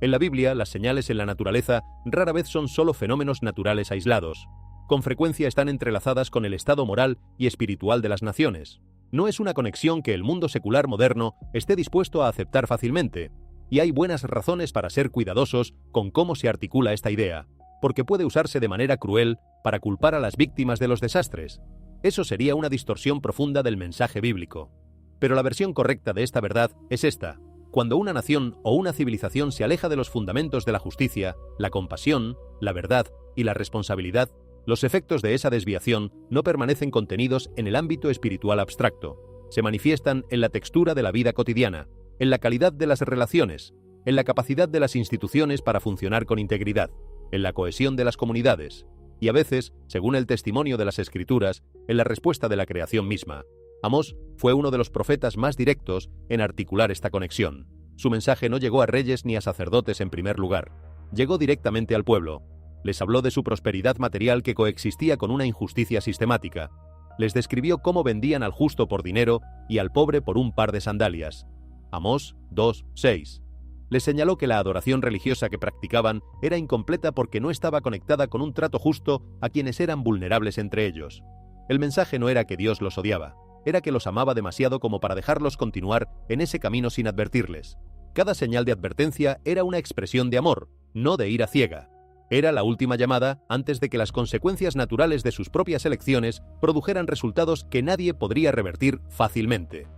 En la Biblia, las señales en la naturaleza rara vez son solo fenómenos naturales aislados. Con frecuencia están entrelazadas con el estado moral y espiritual de las naciones. No es una conexión que el mundo secular moderno esté dispuesto a aceptar fácilmente, y hay buenas razones para ser cuidadosos con cómo se articula esta idea, porque puede usarse de manera cruel para culpar a las víctimas de los desastres. Eso sería una distorsión profunda del mensaje bíblico. Pero la versión correcta de esta verdad es esta: cuando una nación o una civilización se aleja de los fundamentos de la justicia, la compasión, la verdad y la responsabilidad, los efectos de esa desviación no permanecen contenidos en el ámbito espiritual abstracto. Se manifiestan en la textura de la vida cotidiana, en la calidad de las relaciones, en la capacidad de las instituciones para funcionar con integridad, en la cohesión de las comunidades, y a veces, según el testimonio de las Escrituras, en la respuesta de la creación misma. Amós fue uno de los profetas más directos en articular esta conexión. Su mensaje no llegó a reyes ni a sacerdotes en primer lugar. Llegó directamente al pueblo. Les habló de su prosperidad material que coexistía con una injusticia sistemática. Les describió cómo vendían al justo por dinero y al pobre por un par de sandalias. Amós 2:6. Les señaló que la adoración religiosa que practicaban era incompleta porque no estaba conectada con un trato justo a quienes eran vulnerables entre ellos. El mensaje no era que Dios los odiaba, era que los amaba demasiado como para dejarlos continuar en ese camino sin advertirles. Cada señal de advertencia era una expresión de amor, no de ira ciega. Era la última llamada antes de que las consecuencias naturales de sus propias elecciones produjeran resultados que nadie podría revertir fácilmente.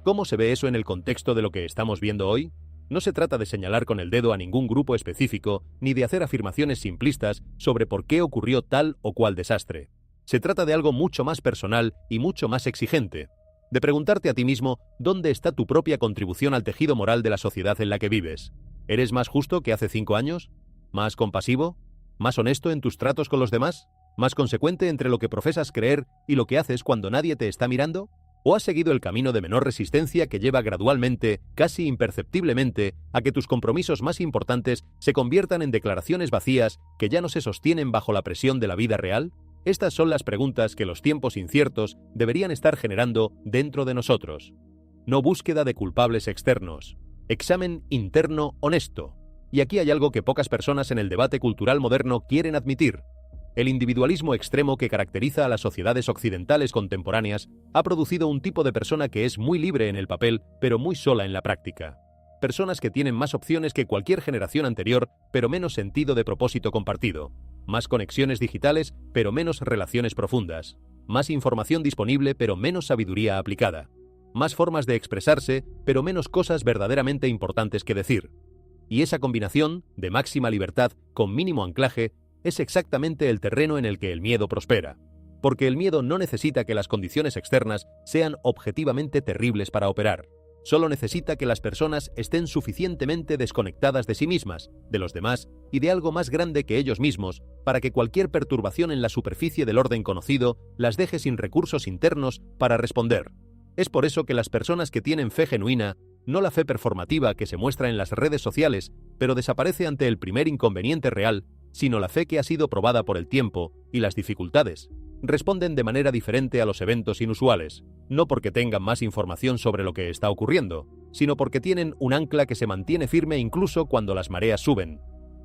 ¿Cómo se ve eso en el contexto de lo que estamos viendo hoy? No se trata de señalar con el dedo a ningún grupo específico ni de hacer afirmaciones simplistas sobre por qué ocurrió tal o cual desastre. Se trata de algo mucho más personal y mucho más exigente, de preguntarte a ti mismo dónde está tu propia contribución al tejido moral de la sociedad en la que vives. ¿Eres más justo que hace 5 años? ¿Más compasivo? ¿Más honesto en tus tratos con los demás? ¿Más consecuente entre lo que profesas creer y lo que haces cuando nadie te está mirando? ¿O has seguido el camino de menor resistencia que lleva gradualmente, casi imperceptiblemente, a que tus compromisos más importantes se conviertan en declaraciones vacías que ya no se sostienen bajo la presión de la vida real? Estas son las preguntas que los tiempos inciertos deberían estar generando dentro de nosotros. No búsqueda de culpables externos. Examen interno honesto. Y aquí hay algo que pocas personas en el debate cultural moderno quieren admitir. El individualismo extremo que caracteriza a las sociedades occidentales contemporáneas ha producido un tipo de persona que es muy libre en el papel, pero muy sola en la práctica. Personas que tienen más opciones que cualquier generación anterior, pero menos sentido de propósito compartido. Más conexiones digitales, pero menos relaciones profundas. Más información disponible, pero menos sabiduría aplicada. Más formas de expresarse, pero menos cosas verdaderamente importantes que decir. Y esa combinación de máxima libertad con mínimo anclaje es exactamente el terreno en el que el miedo prospera. Porque el miedo no necesita que las condiciones externas sean objetivamente terribles para operar. Solo necesita que las personas estén suficientemente desconectadas de sí mismas, de los demás y de algo más grande que ellos mismos, para que cualquier perturbación en la superficie del orden conocido las deje sin recursos internos para responder. Es por eso que las personas que tienen fe genuina, no la fe performativa que se muestra en las redes sociales, pero desaparece ante el primer inconveniente real, sino la fe que ha sido probada por el tiempo y las dificultades, responden de manera diferente a los eventos inusuales, no porque tengan más información sobre lo que está ocurriendo, sino porque tienen un ancla que se mantiene firme incluso cuando las mareas suben.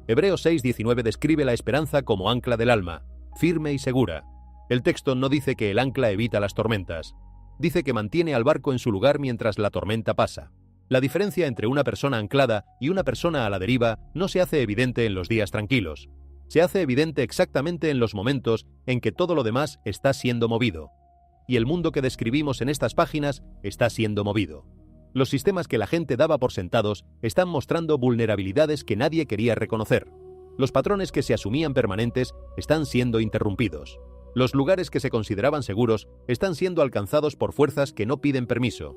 Hebreos 6:19 describe la esperanza como ancla del alma, firme y segura. El texto no dice que el ancla evita las tormentas, dice que mantiene al barco en su lugar mientras la tormenta pasa. La diferencia entre una persona anclada y una persona a la deriva no se hace evidente en los días tranquilos. Se hace evidente exactamente en los momentos en que todo lo demás está siendo movido. Y el mundo que describimos en estas páginas está siendo movido. Los sistemas que la gente daba por sentados están mostrando vulnerabilidades que nadie quería reconocer. Los patrones que se asumían permanentes están siendo interrumpidos. Los lugares que se consideraban seguros están siendo alcanzados por fuerzas que no piden permiso.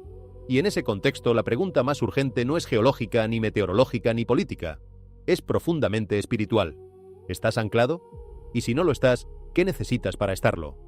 Y en ese contexto la pregunta más urgente no es geológica, ni meteorológica, ni política. Es profundamente espiritual. ¿Estás anclado? Y si no lo estás, ¿qué necesitas para estarlo?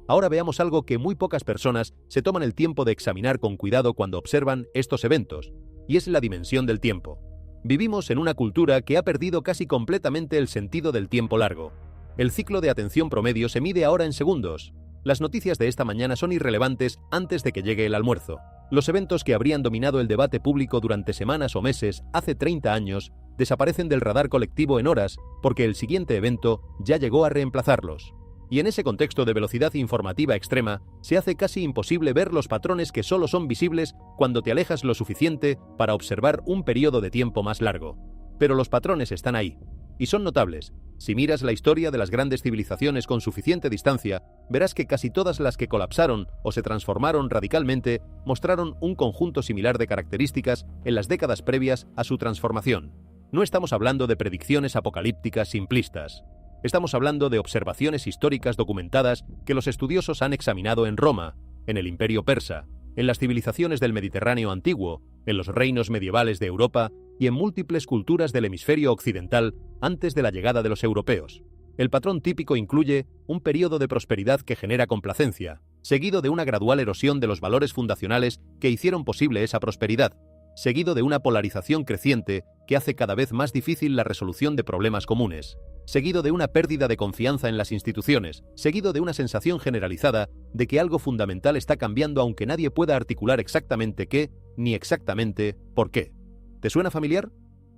Ahora veamos algo que muy pocas personas se toman el tiempo de examinar con cuidado cuando observan estos eventos, y es la dimensión del tiempo. Vivimos en una cultura que ha perdido casi completamente el sentido del tiempo largo. El ciclo de atención promedio se mide ahora en segundos. Las noticias de esta mañana son irrelevantes antes de que llegue el almuerzo. Los eventos que habrían dominado el debate público durante semanas o meses hace 30 años desaparecen del radar colectivo en horas porque el siguiente evento ya llegó a reemplazarlos. Y en ese contexto de velocidad informativa extrema, se hace casi imposible ver los patrones que solo son visibles cuando te alejas lo suficiente para observar un periodo de tiempo más largo. Pero los patrones están ahí, y son notables. Si miras la historia de las grandes civilizaciones con suficiente distancia, verás que casi todas las que colapsaron o se transformaron radicalmente mostraron un conjunto similar de características en las décadas previas a su transformación. No estamos hablando de predicciones apocalípticas simplistas. Estamos hablando de observaciones históricas documentadas que los estudiosos han examinado en Roma, en el Imperio Persa, en las civilizaciones del Mediterráneo antiguo, en los reinos medievales de Europa y en múltiples culturas del hemisferio occidental antes de la llegada de los europeos. El patrón típico incluye un periodo de prosperidad que genera complacencia, seguido de una gradual erosión de los valores fundacionales que hicieron posible esa prosperidad, seguido de una polarización creciente que hace cada vez más difícil la resolución de problemas comunes, seguido de una pérdida de confianza en las instituciones, seguido de una sensación generalizada de que algo fundamental está cambiando aunque nadie pueda articular exactamente qué, ni exactamente por qué. ¿Te suena familiar?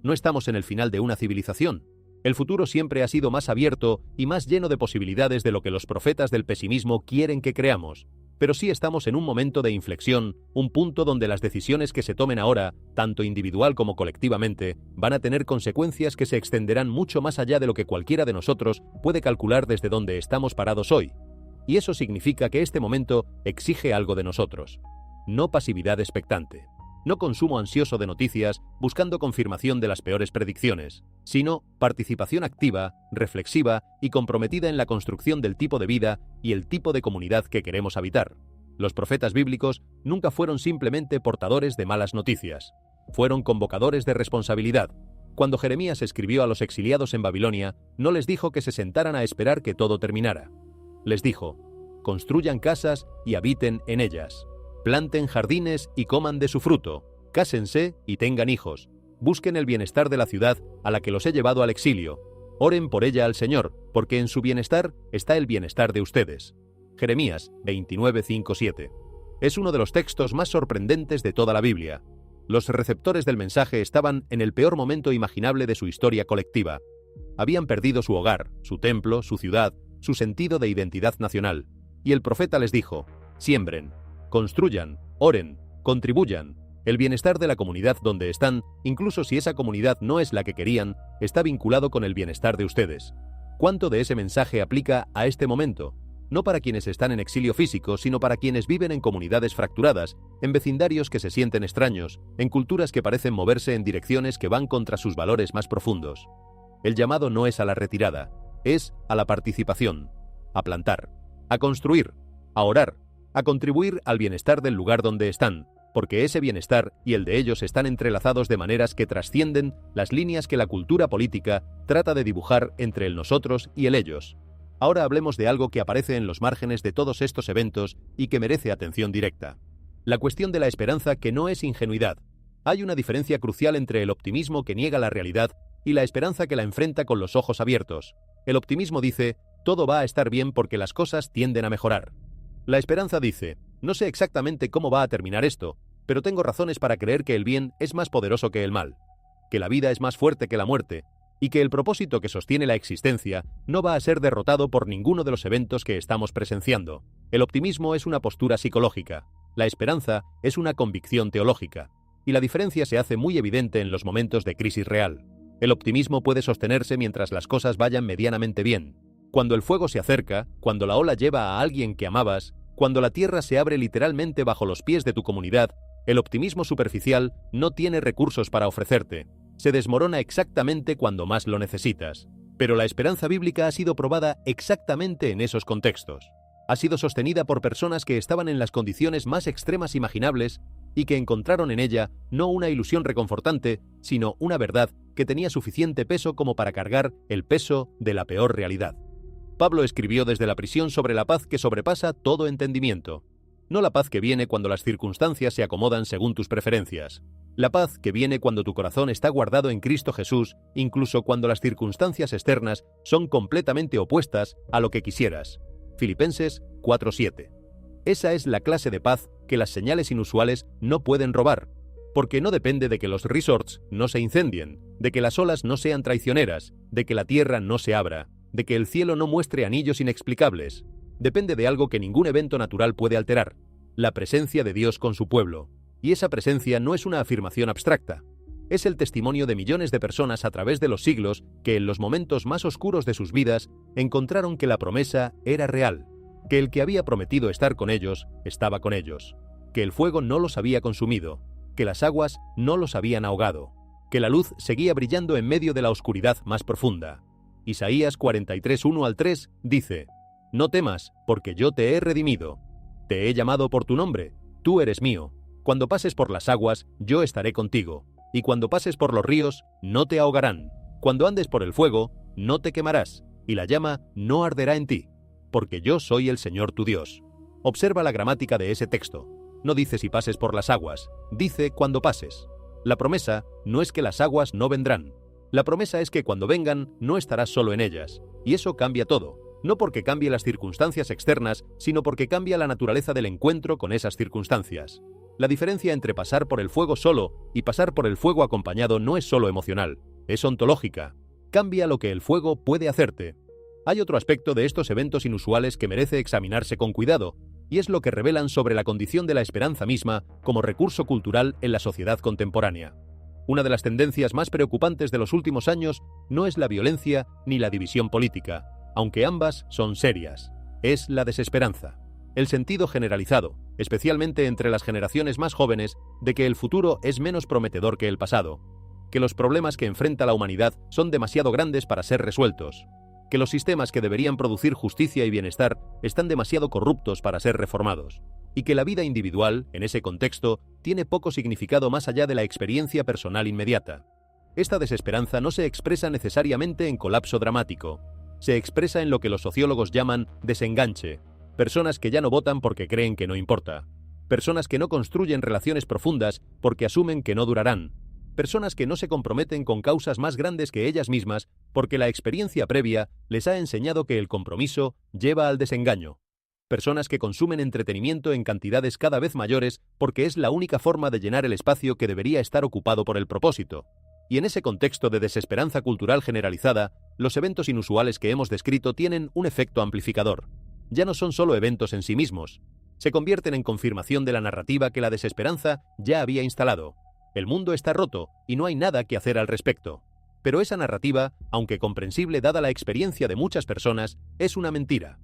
No estamos en el final de una civilización. El futuro siempre ha sido más abierto y más lleno de posibilidades de lo que los profetas del pesimismo quieren que creamos. Pero sí estamos en un momento de inflexión, un punto donde las decisiones que se tomen ahora, tanto individual como colectivamente, van a tener consecuencias que se extenderán mucho más allá de lo que cualquiera de nosotros puede calcular desde donde estamos parados hoy. Y eso significa que este momento exige algo de nosotros. No pasividad expectante. No consumo ansioso de noticias buscando confirmación de las peores predicciones, sino participación activa, reflexiva y comprometida en la construcción del tipo de vida y el tipo de comunidad que queremos habitar. Los profetas bíblicos nunca fueron simplemente portadores de malas noticias, fueron convocadores de responsabilidad. Cuando Jeremías escribió a los exiliados en Babilonia, no les dijo que se sentaran a esperar que todo terminara. Les dijo: construyan casas y habiten en ellas. Planten jardines y coman de su fruto, cásense y tengan hijos, busquen el bienestar de la ciudad a la que los he llevado al exilio, oren por ella al Señor, porque en su bienestar está el bienestar de ustedes. Jeremías 29:5-7. Es uno de los textos más sorprendentes de toda la Biblia. Los receptores del mensaje estaban en el peor momento imaginable de su historia colectiva. Habían perdido su hogar, su templo, su ciudad, su sentido de identidad nacional. Y el profeta les dijo: siembren, construyan, oren, contribuyan. El bienestar de la comunidad donde están, incluso si esa comunidad no es la que querían, está vinculado con el bienestar de ustedes. ¿Cuánto de ese mensaje aplica a este momento? No para quienes están en exilio físico, sino para quienes viven en comunidades fracturadas, en vecindarios que se sienten extraños, en culturas que parecen moverse en direcciones que van contra sus valores más profundos. El llamado no es a la retirada, es a la participación, a plantar, a construir, a orar, a contribuir al bienestar del lugar donde están, porque ese bienestar y el de ellos están entrelazados de maneras que trascienden las líneas que la cultura política trata de dibujar entre el nosotros y el ellos. Ahora hablemos de algo que aparece en los márgenes de todos estos eventos y que merece atención directa. La cuestión de la esperanza, que no es ingenuidad. Hay una diferencia crucial entre el optimismo que niega la realidad y la esperanza que la enfrenta con los ojos abiertos. El optimismo dice: todo va a estar bien porque las cosas tienden a mejorar. La esperanza dice: no sé exactamente cómo va a terminar esto, pero tengo razones para creer que el bien es más poderoso que el mal, que la vida es más fuerte que la muerte, y que el propósito que sostiene la existencia no va a ser derrotado por ninguno de los eventos que estamos presenciando. El optimismo es una postura psicológica, la esperanza es una convicción teológica, y la diferencia se hace muy evidente en los momentos de crisis real. El optimismo puede sostenerse mientras las cosas vayan medianamente bien. Cuando el fuego se acerca, cuando la ola lleva a alguien que amabas, cuando la tierra se abre literalmente bajo los pies de tu comunidad, el optimismo superficial no tiene recursos para ofrecerte. Se desmorona exactamente cuando más lo necesitas. Pero la esperanza bíblica ha sido probada exactamente en esos contextos. Ha sido sostenida por personas que estaban en las condiciones más extremas imaginables y que encontraron en ella no una ilusión reconfortante, sino una verdad que tenía suficiente peso como para cargar el peso de la peor realidad. Pablo escribió desde la prisión sobre la paz que sobrepasa todo entendimiento. No la paz que viene cuando las circunstancias se acomodan según tus preferencias. La paz que viene cuando tu corazón está guardado en Cristo Jesús, incluso cuando las circunstancias externas son completamente opuestas a lo que quisieras. Filipenses 4:7. Esa es la clase de paz que las señales inusuales no pueden robar, porque no depende de que los resorts no se incendien, de que las olas no sean traicioneras, de que la tierra no se abra, de que el cielo no muestre anillos inexplicables. Depende de algo que ningún evento natural puede alterar: la presencia de Dios con su pueblo. Y esa presencia no es una afirmación abstracta. Es el testimonio de millones de personas a través de los siglos que en los momentos más oscuros de sus vidas encontraron que la promesa era real, que el que había prometido estar con ellos estaba con ellos, que el fuego no los había consumido, que las aguas no los habían ahogado, que la luz seguía brillando en medio de la oscuridad más profunda. Isaías 43:1-3 dice: no temas, porque yo te he redimido. Te he llamado por tu nombre, tú eres mío. Cuando pases por las aguas, yo estaré contigo. Y cuando pases por los ríos, no te ahogarán. Cuando andes por el fuego, no te quemarás, y la llama no arderá en ti, porque yo soy el Señor tu Dios. Observa la gramática de ese texto. No dice si pases por las aguas, dice cuando pases. La promesa no es que las aguas no vendrán. La promesa es que cuando vengan, no estarás solo en ellas. Y eso cambia todo. No porque cambie las circunstancias externas, sino porque cambia la naturaleza del encuentro con esas circunstancias. La diferencia entre pasar por el fuego solo y pasar por el fuego acompañado no es solo emocional, es ontológica. Cambia lo que el fuego puede hacerte. Hay otro aspecto de estos eventos inusuales que merece examinarse con cuidado, y es lo que revelan sobre la condición de la esperanza misma como recurso cultural en la sociedad contemporánea. Una de las tendencias más preocupantes de los últimos años no es la violencia ni la división política, aunque ambas son serias. Es la desesperanza. El sentido generalizado, especialmente entre las generaciones más jóvenes, de que el futuro es menos prometedor que el pasado, que los problemas que enfrenta la humanidad son demasiado grandes para ser resueltos, que los sistemas que deberían producir justicia y bienestar están demasiado corruptos para ser reformados, y que la vida individual, en ese contexto, tiene poco significado más allá de la experiencia personal inmediata. Esta desesperanza no se expresa necesariamente en colapso dramático, se expresa en lo que los sociólogos llaman desenganche. Personas que ya no votan porque creen que no importa. Personas que no construyen relaciones profundas porque asumen que no durarán. Personas que no se comprometen con causas más grandes que ellas mismas porque la experiencia previa les ha enseñado que el compromiso lleva al desengaño. Personas que consumen entretenimiento en cantidades cada vez mayores porque es la única forma de llenar el espacio que debería estar ocupado por el propósito. Y en ese contexto de desesperanza cultural generalizada, los eventos inusuales que hemos descrito tienen un efecto amplificador. Ya no son solo eventos en sí mismos. Se convierten en confirmación de la narrativa que la desesperanza ya había instalado. El mundo está roto y no hay nada que hacer al respecto. Pero esa narrativa, aunque comprensible dada la experiencia de muchas personas, es una mentira.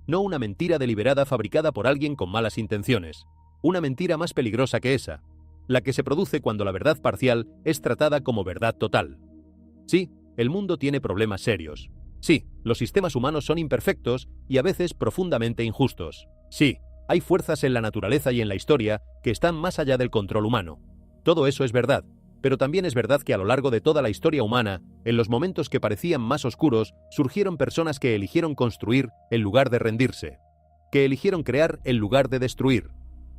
No una mentira deliberada fabricada por alguien con malas intenciones. Una mentira más peligrosa que esa, la que se produce cuando la verdad parcial es tratada como verdad total. Sí, el mundo tiene problemas serios. Sí, los sistemas humanos son imperfectos y a veces profundamente injustos. Sí, hay fuerzas en la naturaleza y en la historia que están más allá del control humano. Todo eso es verdad, pero también es verdad que a lo largo de toda la historia humana, en los momentos que parecían más oscuros, surgieron personas que eligieron construir en lugar de rendirse, que eligieron crear en lugar de destruir,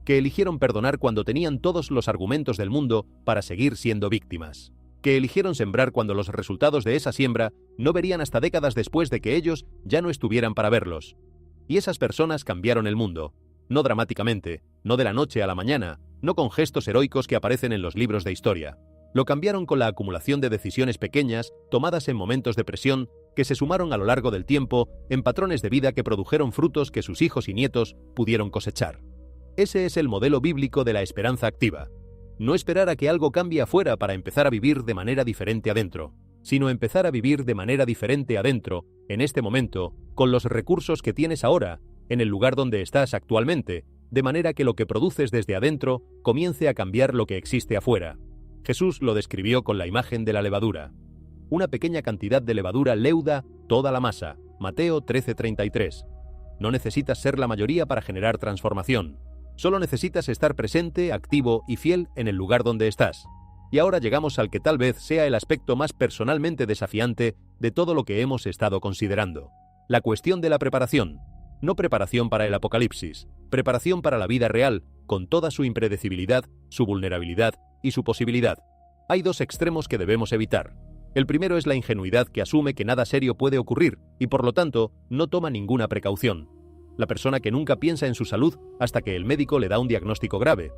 que eligieron perdonar cuando tenían todos los argumentos del mundo para seguir siendo víctimas, que eligieron sembrar cuando los resultados de esa siembra no verían hasta décadas después de que ellos ya no estuvieran para verlos. Y esas personas cambiaron el mundo, no dramáticamente, no de la noche a la mañana, no con gestos heroicos que aparecen en los libros de historia. Lo cambiaron con la acumulación de decisiones pequeñas tomadas en momentos de presión que se sumaron a lo largo del tiempo en patrones de vida que produjeron frutos que sus hijos y nietos pudieron cosechar. Ese es el modelo bíblico de la esperanza activa. No esperar a que algo cambie afuera para empezar a vivir de manera diferente adentro, sino empezar a vivir de manera diferente adentro, en este momento, con los recursos que tienes ahora, en el lugar donde estás actualmente, de manera que lo que produces desde adentro comience a cambiar lo que existe afuera. Jesús lo describió con la imagen de la levadura. Una pequeña cantidad de levadura leuda toda la masa. Mateo 13:33. No necesitas ser la mayoría para generar transformación. Solo necesitas estar presente, activo y fiel en el lugar donde estás. Y ahora llegamos al que tal vez sea el aspecto más personalmente desafiante de todo lo que hemos estado considerando. La cuestión de la preparación. No preparación para el apocalipsis, preparación para la vida real, con toda su impredecibilidad, su vulnerabilidad y su posibilidad. Hay dos extremos que debemos evitar. El primero es la ingenuidad que asume que nada serio puede ocurrir y por lo tanto no toma ninguna precaución. La persona que nunca piensa en su salud hasta que el médico le da un diagnóstico grave.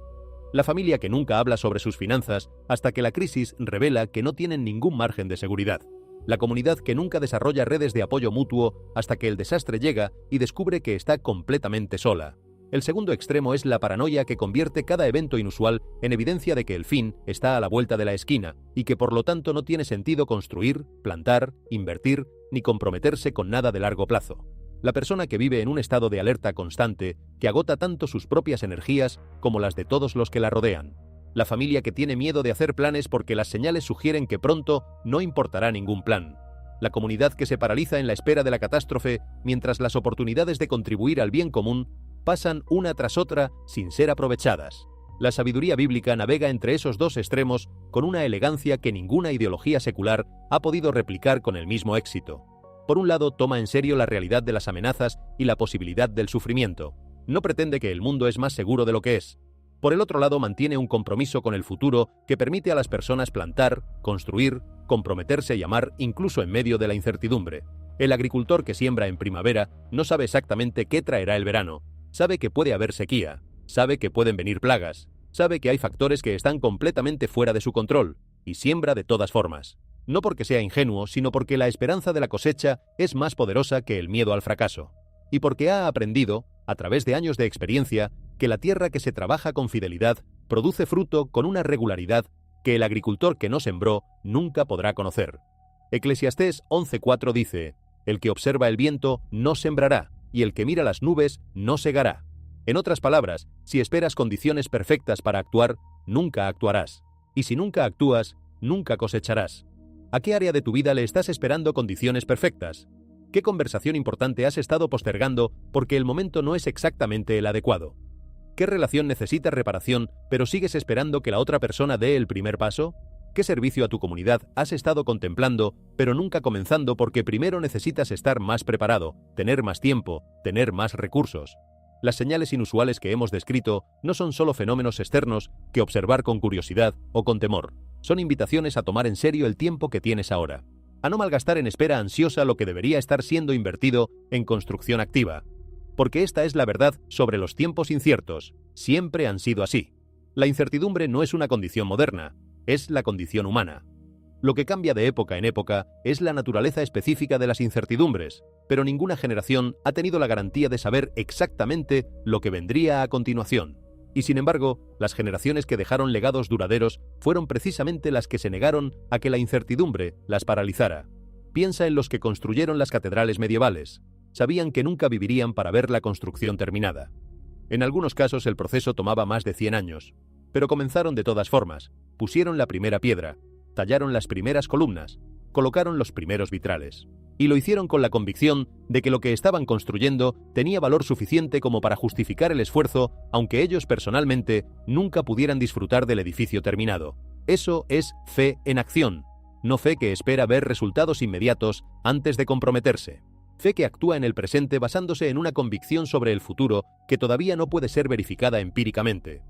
La familia que nunca habla sobre sus finanzas hasta que la crisis revela que no tienen ningún margen de seguridad. La comunidad que nunca desarrolla redes de apoyo mutuo hasta que el desastre llega y descubre que está completamente sola. El segundo extremo es la paranoia que convierte cada evento inusual en evidencia de que el fin está a la vuelta de la esquina y que por lo tanto no tiene sentido construir, plantar, invertir ni comprometerse con nada de largo plazo. La persona que vive en un estado de alerta constante que agota tanto sus propias energías como las de todos los que la rodean. La familia que tiene miedo de hacer planes porque las señales sugieren que pronto no importará ningún plan. La comunidad que se paraliza en la espera de la catástrofe mientras las oportunidades de contribuir al bien común pasan una tras otra sin ser aprovechadas. La sabiduría bíblica navega entre esos dos extremos con una elegancia que ninguna ideología secular ha podido replicar con el mismo éxito. Por un lado, toma en serio la realidad de las amenazas y la posibilidad del sufrimiento. No pretende que el mundo es más seguro de lo que es. Por el otro lado, mantiene un compromiso con el futuro que permite a las personas plantar, construir, comprometerse y amar incluso en medio de la incertidumbre. El agricultor que siembra en primavera no sabe exactamente qué traerá el verano. Sabe que puede haber sequía, sabe que pueden venir plagas, sabe que hay factores que están completamente fuera de su control, y siembra de todas formas. No porque sea ingenuo, sino porque la esperanza de la cosecha es más poderosa que el miedo al fracaso. Y porque ha aprendido, a través de años de experiencia, que la tierra que se trabaja con fidelidad produce fruto con una regularidad que el agricultor que no sembró nunca podrá conocer. Eclesiastés 11:4 dice: el que observa el viento no sembrará, y el que mira las nubes no segará. En otras palabras, si esperas condiciones perfectas para actuar, nunca actuarás. Y si nunca actúas, nunca cosecharás. ¿A qué área de tu vida le estás esperando condiciones perfectas? ¿Qué conversación importante has estado postergando porque el momento no es exactamente el adecuado? ¿Qué relación necesita reparación, pero sigues esperando que la otra persona dé el primer paso? ¿Qué servicio a tu comunidad has estado contemplando, pero nunca comenzando porque primero necesitas estar más preparado, tener más tiempo, tener más recursos? Las señales inusuales que hemos descrito no son solo fenómenos externos que observar con curiosidad o con temor. Son invitaciones a tomar en serio el tiempo que tienes ahora. A no malgastar en espera ansiosa lo que debería estar siendo invertido en construcción activa. Porque esta es la verdad sobre los tiempos inciertos. Siempre han sido así. La incertidumbre no es una condición moderna, es la condición humana. Lo que cambia de época en época es la naturaleza específica de las incertidumbres, pero ninguna generación ha tenido la garantía de saber exactamente lo que vendría a continuación. Y sin embargo, las generaciones que dejaron legados duraderos fueron precisamente las que se negaron a que la incertidumbre las paralizara. Piensa en los que construyeron las catedrales medievales. Sabían que nunca vivirían para ver la construcción terminada. En algunos casos el proceso tomaba más de 100 años, pero comenzaron de todas formas, pusieron la primera piedra, tallaron las primeras columnas, colocaron los primeros vitrales. Y lo hicieron con la convicción de que lo que estaban construyendo tenía valor suficiente como para justificar el esfuerzo, aunque ellos personalmente nunca pudieran disfrutar del edificio terminado. Eso es fe en acción, no fe que espera ver resultados inmediatos antes de comprometerse. Fe que actúa en el presente basándose en una convicción sobre el futuro que todavía no puede ser verificada empíricamente.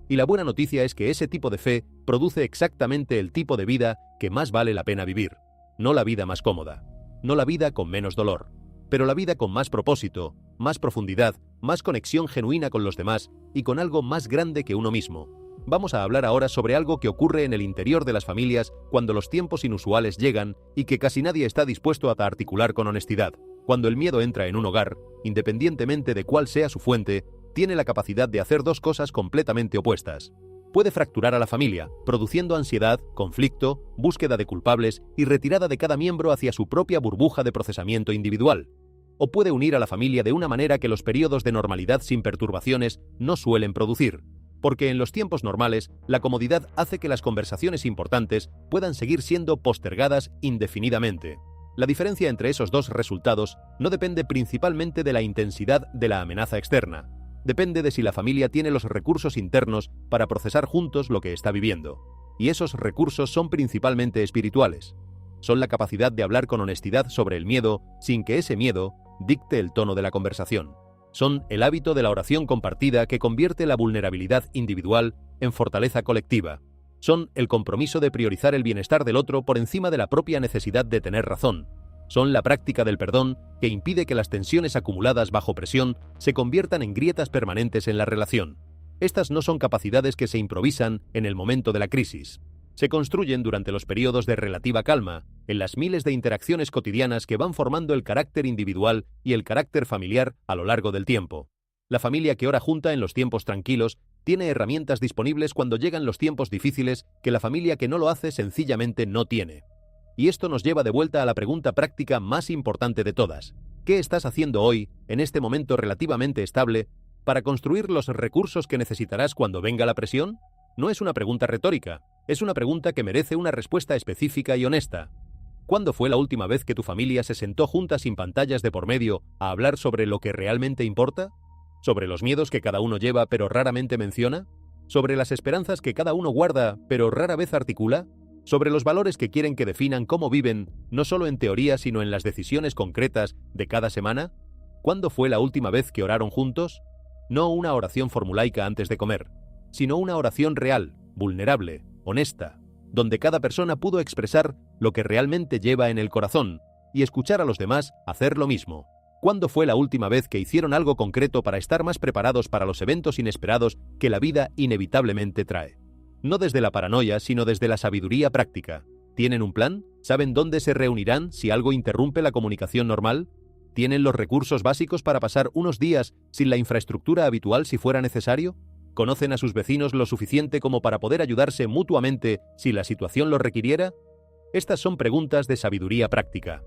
Y la buena noticia es que ese tipo de fe produce exactamente el tipo de vida que más vale la pena vivir. No la vida más cómoda, no la vida con menos dolor, pero la vida con más propósito, más profundidad, más conexión genuina con los demás y con algo más grande que uno mismo. Vamos a hablar ahora sobre algo que ocurre en el interior de las familias cuando los tiempos inusuales llegan y que casi nadie está dispuesto a articular con honestidad. Cuando el miedo entra en un hogar, independientemente de cuál sea su fuente, tiene la capacidad de hacer dos cosas completamente opuestas. Puede fracturar a la familia, produciendo ansiedad, conflicto, búsqueda de culpables y retirada de cada miembro hacia su propia burbuja de procesamiento individual. O puede unir a la familia de una manera que los periodos de normalidad sin perturbaciones no suelen producir, porque en los tiempos normales la comodidad hace que las conversaciones importantes puedan seguir siendo postergadas indefinidamente. La diferencia entre esos dos resultados no depende principalmente de la intensidad de la amenaza externa. Depende de si la familia tiene los recursos internos para procesar juntos lo que está viviendo. Y esos recursos son principalmente espirituales. Son la capacidad de hablar con honestidad sobre el miedo sin que ese miedo dicte el tono de la conversación. Son el hábito de la oración compartida que convierte la vulnerabilidad individual en fortaleza colectiva. Son el compromiso de priorizar el bienestar del otro por encima de la propia necesidad de tener razón. Son la práctica del perdón que impide que las tensiones acumuladas bajo presión se conviertan en grietas permanentes en la relación. Estas no son capacidades que se improvisan en el momento de la crisis. Se construyen durante los periodos de relativa calma, en las miles de interacciones cotidianas que van formando el carácter individual y el carácter familiar a lo largo del tiempo. La familia que ora junta en los tiempos tranquilos tiene herramientas disponibles cuando llegan los tiempos difíciles que la familia que no lo hace sencillamente no tiene. Y esto nos lleva de vuelta a la pregunta práctica más importante de todas. ¿Qué estás haciendo hoy, en este momento relativamente estable, para construir los recursos que necesitarás cuando venga la presión? No es una pregunta retórica, es una pregunta que merece una respuesta específica y honesta. ¿Cuándo fue la última vez que tu familia se sentó junta sin pantallas de por medio a hablar sobre lo que realmente importa? ¿Sobre los miedos que cada uno lleva pero raramente menciona? ¿Sobre las esperanzas que cada uno guarda pero rara vez articula? ¿Sobre los valores que quieren que definan cómo viven, no solo en teoría sino en las decisiones concretas de cada semana? ¿Cuándo fue la última vez que oraron juntos? No una oración formulaica antes de comer, sino una oración real, vulnerable, honesta, donde cada persona pudo expresar lo que realmente lleva en el corazón y escuchar a los demás hacer lo mismo. ¿Cuándo fue la última vez que hicieron algo concreto para estar más preparados para los eventos inesperados que la vida inevitablemente trae? No desde la paranoia, sino desde la sabiduría práctica. ¿Tienen un plan? ¿Saben dónde se reunirán si algo interrumpe la comunicación normal? ¿Tienen los recursos básicos para pasar unos días sin la infraestructura habitual si fuera necesario? ¿Conocen a sus vecinos lo suficiente como para poder ayudarse mutuamente si la situación lo requiriera? Estas son preguntas de sabiduría práctica.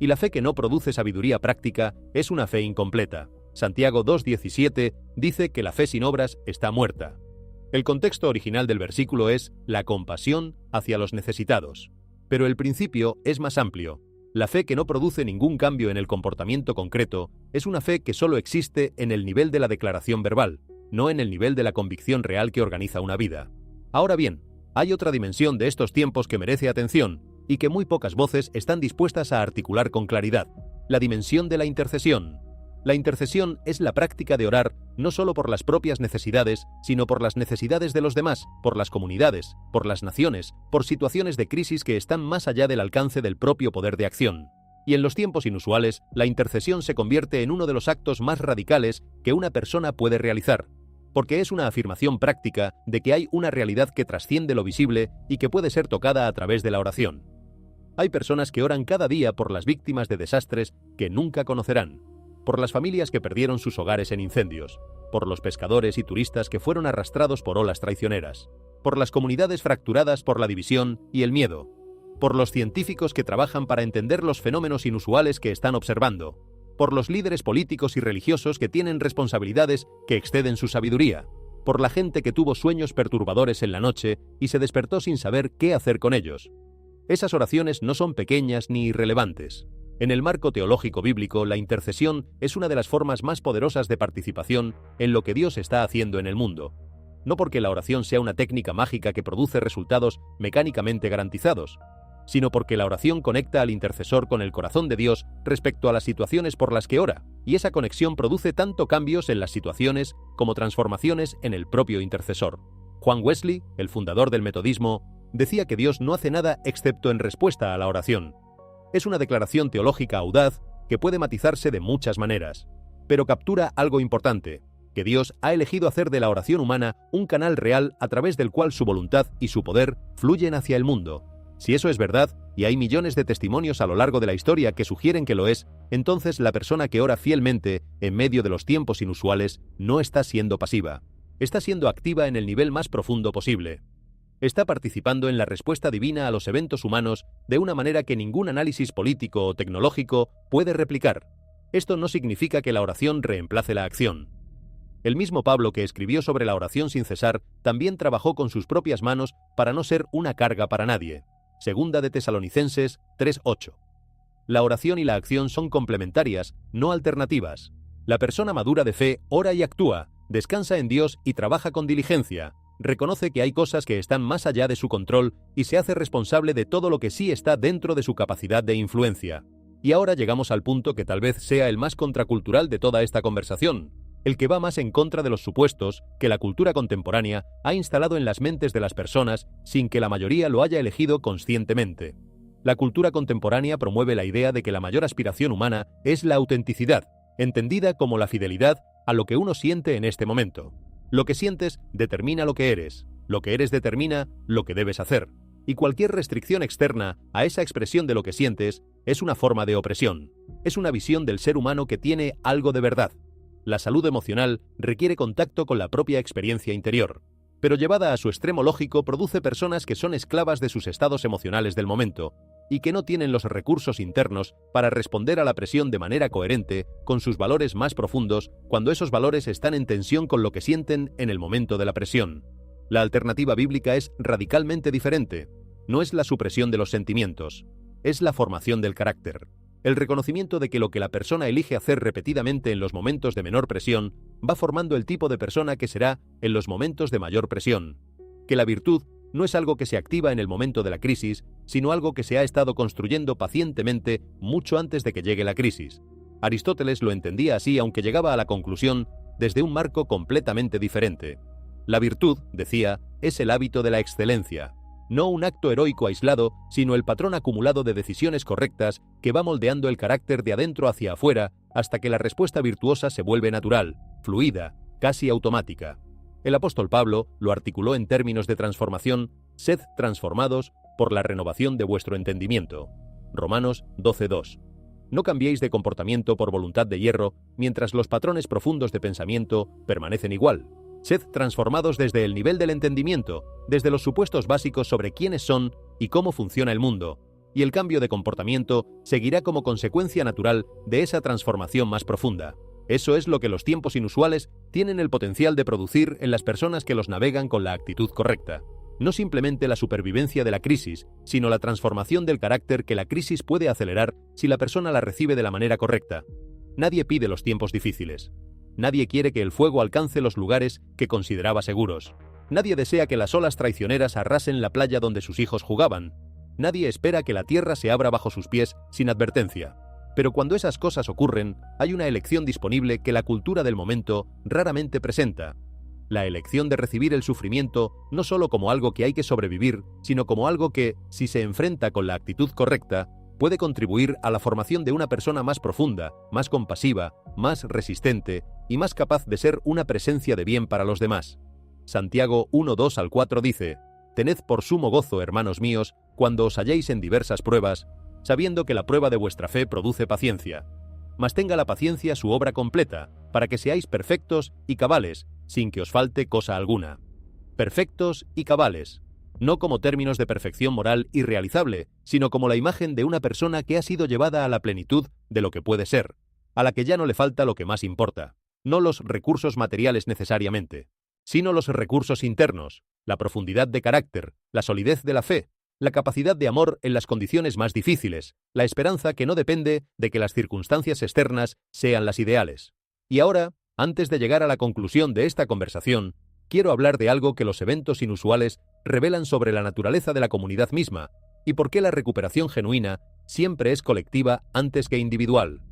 Y la fe que no produce sabiduría práctica es una fe incompleta. Santiago 2:17 dice que la fe sin obras está muerta. El contexto original del versículo es la compasión hacia los necesitados. Pero el principio es más amplio. La fe que no produce ningún cambio en el comportamiento concreto es una fe que solo existe en el nivel de la declaración verbal, no en el nivel de la convicción real que organiza una vida. Ahora bien, hay otra dimensión de estos tiempos que merece atención y que muy pocas voces están dispuestas a articular con claridad: la dimensión de la intercesión. La intercesión es la práctica de orar no solo por las propias necesidades, sino por las necesidades de los demás, por las comunidades, por las naciones, por situaciones de crisis que están más allá del alcance del propio poder de acción. Y en los tiempos inusuales, la intercesión se convierte en uno de los actos más radicales que una persona puede realizar. porque es una afirmación práctica de que hay una realidad que trasciende lo visible y que puede ser tocada a través de la oración. Hay personas que oran cada día por las víctimas de desastres que nunca conocerán, por las familias que perdieron sus hogares en incendios, por los pescadores y turistas que fueron arrastrados por olas traicioneras, por las comunidades fracturadas por la división y el miedo, por los científicos que trabajan para entender los fenómenos inusuales que están observando, por los líderes políticos y religiosos que tienen responsabilidades que exceden su sabiduría, por la gente que tuvo sueños perturbadores en la noche y se despertó sin saber qué hacer con ellos. Esas oraciones no son pequeñas ni irrelevantes. En el marco teológico bíblico, la intercesión es una de las formas más poderosas de participación en lo que Dios está haciendo en el mundo. No porque la oración sea una técnica mágica que produce resultados mecánicamente garantizados, sino porque la oración conecta al intercesor con el corazón de Dios respecto a las situaciones por las que ora, y esa conexión produce tanto cambios en las situaciones como transformaciones en el propio intercesor. Juan Wesley, el fundador del metodismo, decía que Dios no hace nada excepto en respuesta a la oración. Es una declaración teológica audaz que puede matizarse de muchas maneras, pero captura algo importante, que Dios ha elegido hacer de la oración humana un canal real a través del cual su voluntad y su poder fluyen hacia el mundo. Si eso es verdad, y hay millones de testimonios a lo largo de la historia que sugieren que lo es, entonces la persona que ora fielmente en medio de los tiempos inusuales no está siendo pasiva. Está siendo activa en el nivel más profundo posible. Está participando en la respuesta divina a los eventos humanos de una manera que ningún análisis político o tecnológico puede replicar. Esto no significa que la oración reemplace la acción. El mismo Pablo, que escribió sobre la oración sin cesar, también trabajó con sus propias manos para no ser una carga para nadie. Segunda de Tesalonicenses 3:8. La oración y la acción son complementarias, no alternativas. La persona madura de fe ora y actúa, descansa en Dios y trabaja con diligencia. Reconoce que hay cosas que están más allá de su control y se hace responsable de todo lo que sí está dentro de su capacidad de influencia. Y ahora llegamos al punto que tal vez sea el más contracultural de toda esta conversación, el que va más en contra de los supuestos que la cultura contemporánea ha instalado en las mentes de las personas sin que la mayoría lo haya elegido conscientemente. La cultura contemporánea promueve la idea de que la mayor aspiración humana es la autenticidad, entendida como la fidelidad a lo que uno siente en este momento. Lo que sientes determina lo que eres determina lo que debes hacer, y cualquier restricción externa a esa expresión de lo que sientes es una forma de opresión, es una visión del ser humano que tiene algo de verdad. La salud emocional requiere contacto con la propia experiencia interior, pero llevada a su extremo lógico produce personas que son esclavas de sus estados emocionales del momento y que no tienen los recursos internos para responder a la presión de manera coherente con sus valores más profundos cuando esos valores están en tensión con lo que sienten en el momento de la presión. La alternativa bíblica es radicalmente diferente. No es la supresión de los sentimientos, es la formación del carácter. El reconocimiento de que lo que la persona elige hacer repetidamente en los momentos de menor presión va formando el tipo de persona que será en los momentos de mayor presión. Que la virtud no es algo que se activa en el momento de la crisis, sino algo que se ha estado construyendo pacientemente mucho antes de que llegue la crisis. Aristóteles lo entendía así, aunque llegaba a la conclusión desde un marco completamente diferente. La virtud, decía, es el hábito de la excelencia. No un acto heroico aislado, sino el patrón acumulado de decisiones correctas que va moldeando el carácter de adentro hacia afuera hasta que la respuesta virtuosa se vuelve natural, fluida, casi automática. El apóstol Pablo lo articuló en términos de transformación: sed transformados por la renovación de vuestro entendimiento. Romanos 12:2. No cambiéis de comportamiento por voluntad de hierro, mientras los patrones profundos de pensamiento permanecen igual. Sed transformados desde el nivel del entendimiento, desde los supuestos básicos sobre quiénes son y cómo funciona el mundo, y el cambio de comportamiento seguirá como consecuencia natural de esa transformación más profunda. Eso es lo que los tiempos inusuales tienen el potencial de producir en las personas que los navegan con la actitud correcta. No simplemente la supervivencia de la crisis, sino la transformación del carácter que la crisis puede acelerar si la persona la recibe de la manera correcta. Nadie pide los tiempos difíciles. Nadie quiere que el fuego alcance los lugares que consideraba seguros. Nadie desea que las olas traicioneras arrasen la playa donde sus hijos jugaban. Nadie espera que la tierra se abra bajo sus pies sin advertencia. Pero cuando esas cosas ocurren, hay una elección disponible que la cultura del momento raramente presenta. La elección de recibir el sufrimiento no solo como algo que hay que sobrevivir, sino como algo que, si se enfrenta con la actitud correcta, puede contribuir a la formación de una persona más profunda, más compasiva, más resistente y más capaz de ser una presencia de bien para los demás. Santiago 1:2-4 dice: «Tened por sumo gozo, hermanos míos, cuando os halléis en diversas pruebas, sabiendo que la prueba de vuestra fe produce paciencia. Mas tenga la paciencia su obra completa, para que seáis perfectos y cabales, sin que os falte cosa alguna». Perfectos y cabales, no como términos de perfección moral irrealizable, sino como la imagen de una persona que ha sido llevada a la plenitud de lo que puede ser, a la que ya no le falta lo que más importa, no los recursos materiales necesariamente, sino los recursos internos, la profundidad de carácter, la solidez de la fe, la capacidad de amor en las condiciones más difíciles, la esperanza que no depende de que las circunstancias externas sean las ideales. Y ahora, antes de llegar a la conclusión de esta conversación, quiero hablar de algo que los eventos inusuales revelan sobre la naturaleza de la comunidad misma y por qué la recuperación genuina siempre es colectiva antes que individual.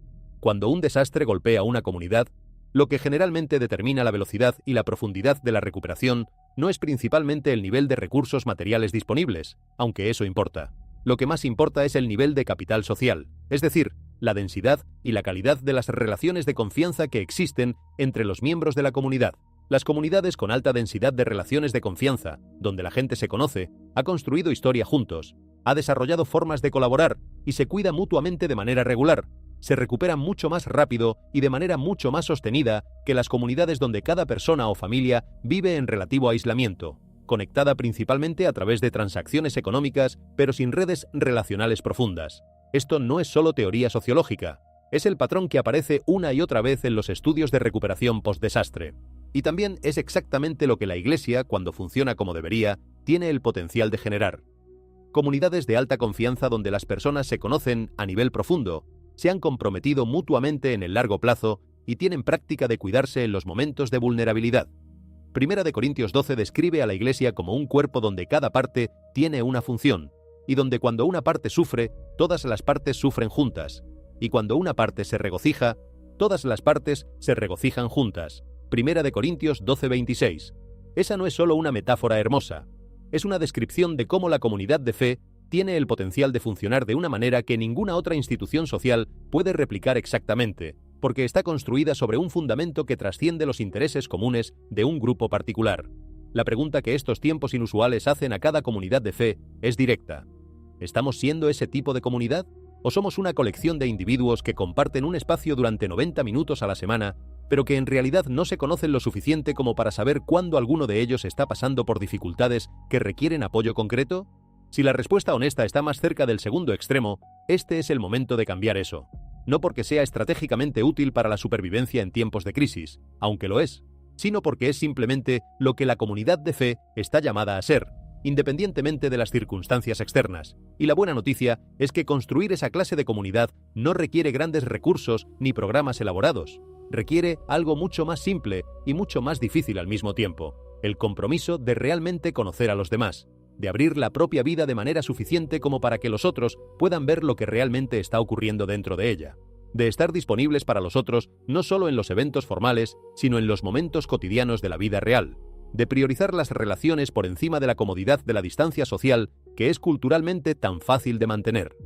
Cuando un desastre golpea una comunidad, lo que generalmente determina la velocidad y la profundidad de la recuperación no es principalmente el nivel de recursos materiales disponibles, aunque eso importa. Lo que más importa es el nivel de capital social, es decir, la densidad y la calidad de las relaciones de confianza que existen entre los miembros de la comunidad. Las comunidades con alta densidad de relaciones de confianza, donde la gente se conoce, ha construido historia juntos, ha desarrollado formas de colaborar y se cuida mutuamente de manera regular, se recuperan mucho más rápido y de manera mucho más sostenida que las comunidades donde cada persona o familia vive en relativo aislamiento, conectada principalmente a través de transacciones económicas, pero sin redes relacionales profundas. Esto no es solo teoría sociológica, es el patrón que aparece una y otra vez en los estudios de recuperación post-desastre. Y también es exactamente lo que la Iglesia, cuando funciona como debería, tiene el potencial de generar. Comunidades de alta confianza donde las personas se conocen a nivel profundo, se han comprometido mutuamente en el largo plazo y tienen práctica de cuidarse en los momentos de vulnerabilidad. Primera de Corintios 12 describe a la Iglesia como un cuerpo donde cada parte tiene una función, y donde cuando una parte sufre, todas las partes sufren juntas, y cuando una parte se regocija, todas las partes se regocijan juntas. Primera de Corintios 12:26. Esa no es solo una metáfora hermosa, es una descripción de cómo la comunidad de fe tiene el potencial de funcionar de una manera que ninguna otra institución social puede replicar exactamente, porque está construida sobre un fundamento que trasciende los intereses comunes de un grupo particular. La pregunta que estos tiempos inusuales hacen a cada comunidad de fe es directa. ¿Estamos siendo ese tipo de comunidad? ¿O somos una colección de individuos que comparten un espacio durante 90 minutos a la semana, pero que en realidad no se conocen lo suficiente como para saber cuándo alguno de ellos está pasando por dificultades que requieren apoyo concreto? Si la respuesta honesta está más cerca del segundo extremo, este es el momento de cambiar eso. No porque sea estratégicamente útil para la supervivencia en tiempos de crisis, aunque lo es, sino porque es simplemente lo que la comunidad de fe está llamada a ser, independientemente de las circunstancias externas. Y la buena noticia es que construir esa clase de comunidad no requiere grandes recursos ni programas elaborados. Requiere algo mucho más simple y mucho más difícil al mismo tiempo: el compromiso de realmente conocer a los demás, de abrir la propia vida de manera suficiente como para que los otros puedan ver lo que realmente está ocurriendo dentro de ella, de estar disponibles para los otros no solo en los eventos formales, sino en los momentos cotidianos de la vida real, de priorizar las relaciones por encima de la comodidad de la distancia social que es culturalmente tan fácil de mantener.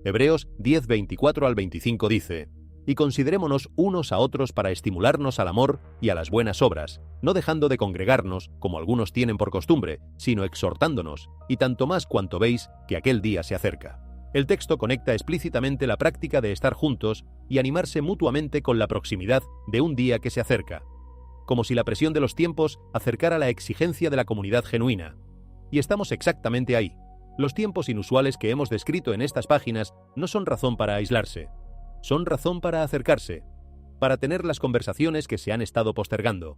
Hebreos 10:24-25 dice: «Y considerémonos unos a otros para estimularnos al amor y a las buenas obras, no dejando de congregarnos, como algunos tienen por costumbre, sino exhortándonos, y tanto más cuanto veis que aquel día se acerca». El texto conecta explícitamente la práctica de estar juntos y animarse mutuamente con la proximidad de un día que se acerca, como si la presión de los tiempos acercara la exigencia de la comunidad genuina. Y estamos exactamente ahí. Los tiempos inusuales que hemos descrito en estas páginas no son razón para aislarse. Son razón para acercarse, para tener las conversaciones que se han estado postergando,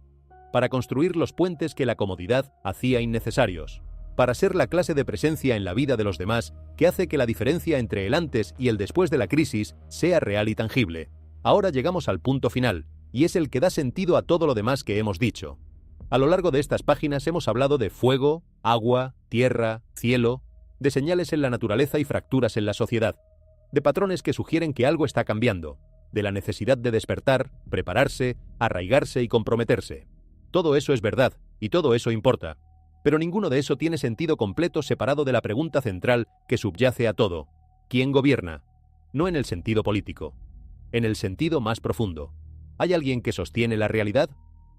para construir los puentes que la comodidad hacía innecesarios, para ser la clase de presencia en la vida de los demás que hace que la diferencia entre el antes y el después de la crisis sea real y tangible. Ahora llegamos al punto final, y es el que da sentido a todo lo demás que hemos dicho. A lo largo de estas páginas hemos hablado de fuego, agua, tierra, cielo, de señales en la naturaleza y fracturas en la sociedad, de patrones que sugieren que algo está cambiando, de la necesidad de despertar, prepararse, arraigarse y comprometerse. Todo eso es verdad, y todo eso importa, pero ninguno de eso tiene sentido completo separado de la pregunta central que subyace a todo. ¿Quién gobierna? No en el sentido político, en el sentido más profundo. ¿Hay alguien que sostiene la realidad?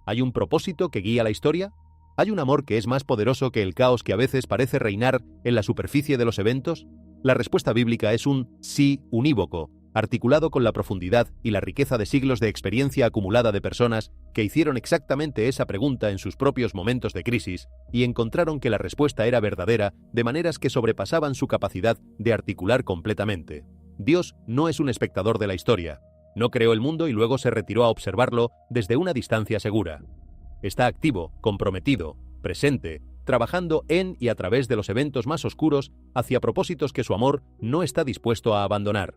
¿Hay un propósito que guía la historia? ¿Hay un amor que es más poderoso que el caos que a veces parece reinar en la superficie de los eventos? La respuesta bíblica es un sí unívoco, articulado con la profundidad y la riqueza de siglos de experiencia acumulada de personas que hicieron exactamente esa pregunta en sus propios momentos de crisis y encontraron que la respuesta era verdadera de maneras que sobrepasaban su capacidad de articular completamente. Dios no es un espectador de la historia. No creó el mundo y luego se retiró a observarlo desde una distancia segura. Está activo, comprometido, presente, trabajando en y a través de los eventos más oscuros hacia propósitos que su amor no está dispuesto a abandonar.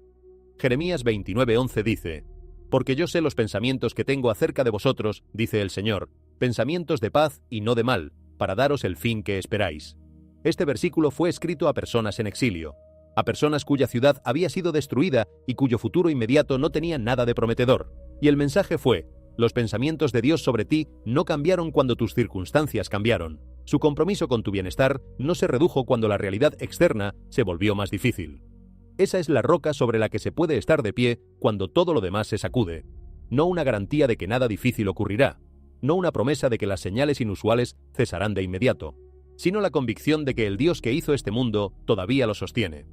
Jeremías 29:11 dice: «Porque yo sé los pensamientos que tengo acerca de vosotros, dice el Señor, pensamientos de paz y no de mal, para daros el fin que esperáis». Este versículo fue escrito a personas en exilio, a personas cuya ciudad había sido destruida y cuyo futuro inmediato no tenía nada de prometedor. Y el mensaje fue: los pensamientos de Dios sobre ti no cambiaron cuando tus circunstancias cambiaron. Su compromiso con tu bienestar no se redujo cuando la realidad externa se volvió más difícil. Esa es la roca sobre la que se puede estar de pie cuando todo lo demás se sacude. No una garantía de que nada difícil ocurrirá, no una promesa de que las señales inusuales cesarán de inmediato, sino la convicción de que el Dios que hizo este mundo todavía lo sostiene.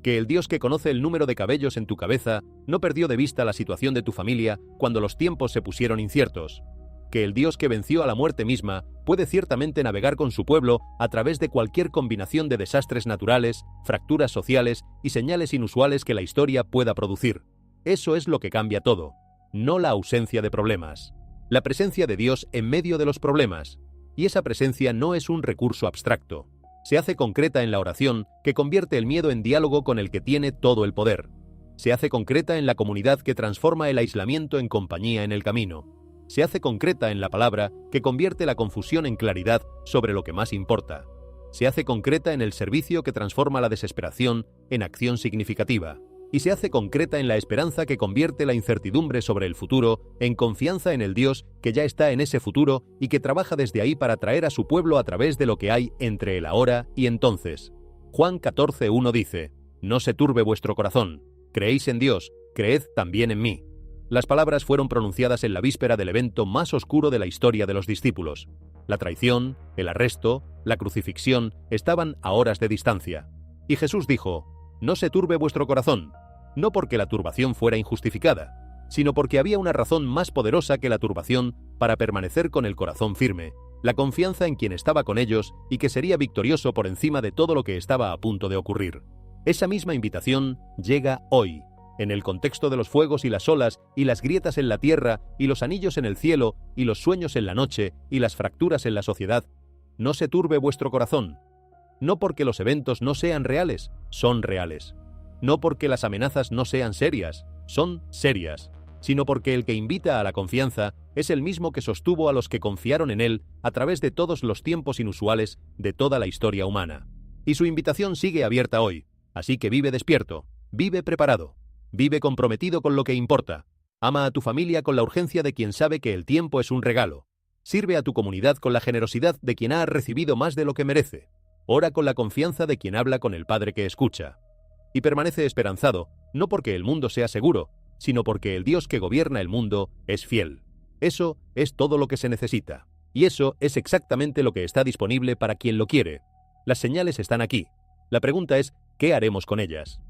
Que el Dios que conoce el número de cabellos en tu cabeza no perdió de vista la situación de tu familia cuando los tiempos se pusieron inciertos. Que el Dios que venció a la muerte misma puede ciertamente navegar con su pueblo a través de cualquier combinación de desastres naturales, fracturas sociales y señales inusuales que la historia pueda producir. Eso es lo que cambia todo, no la ausencia de problemas. La presencia de Dios en medio de los problemas. Y esa presencia no es un recurso abstracto. Se hace concreta en la oración que convierte el miedo en diálogo con el que tiene todo el poder. Se hace concreta en la comunidad que transforma el aislamiento en compañía en el camino. Se hace concreta en la palabra que convierte la confusión en claridad sobre lo que más importa. Se hace concreta en el servicio que transforma la desesperación en acción significativa. Y se hace concreta en la esperanza que convierte la incertidumbre sobre el futuro en confianza en el Dios que ya está en ese futuro y que trabaja desde ahí para traer a su pueblo a través de lo que hay entre el ahora y entonces. Juan 14:1 dice: «No se turbe vuestro corazón. Creéis en Dios, creed también en mí». Las palabras fueron pronunciadas en la víspera del evento más oscuro de la historia de los discípulos. La traición, el arresto, la crucifixión estaban a horas de distancia. Y Jesús dijo: «No se turbe vuestro corazón», no porque la turbación fuera injustificada, sino porque había una razón más poderosa que la turbación para permanecer con el corazón firme, la confianza en quien estaba con ellos y que sería victorioso por encima de todo lo que estaba a punto de ocurrir. Esa misma invitación llega hoy, en el contexto de los fuegos y las olas y las grietas en la tierra y los anillos en el cielo y los sueños en la noche y las fracturas en la sociedad. No se turbe vuestro corazón. No porque los eventos no sean reales, son reales. No porque las amenazas no sean serias, son serias, sino porque el que invita a la confianza es el mismo que sostuvo a los que confiaron en él a través de todos los tiempos inusuales de toda la historia humana. Y su invitación sigue abierta hoy, así que vive despierto, vive preparado. Vive comprometido con lo que importa. Ama a tu familia con la urgencia de quien sabe que el tiempo es un regalo. Sirve a tu comunidad con la generosidad de quien ha recibido más de lo que merece. Ora con la confianza de quien habla con el Padre que escucha. Y permanece esperanzado, no porque el mundo sea seguro, sino porque el Dios que gobierna el mundo es fiel. Eso es todo lo que se necesita. Y eso es exactamente lo que está disponible para quien lo quiere. Las señales están aquí. La pregunta es, ¿qué haremos con ellas?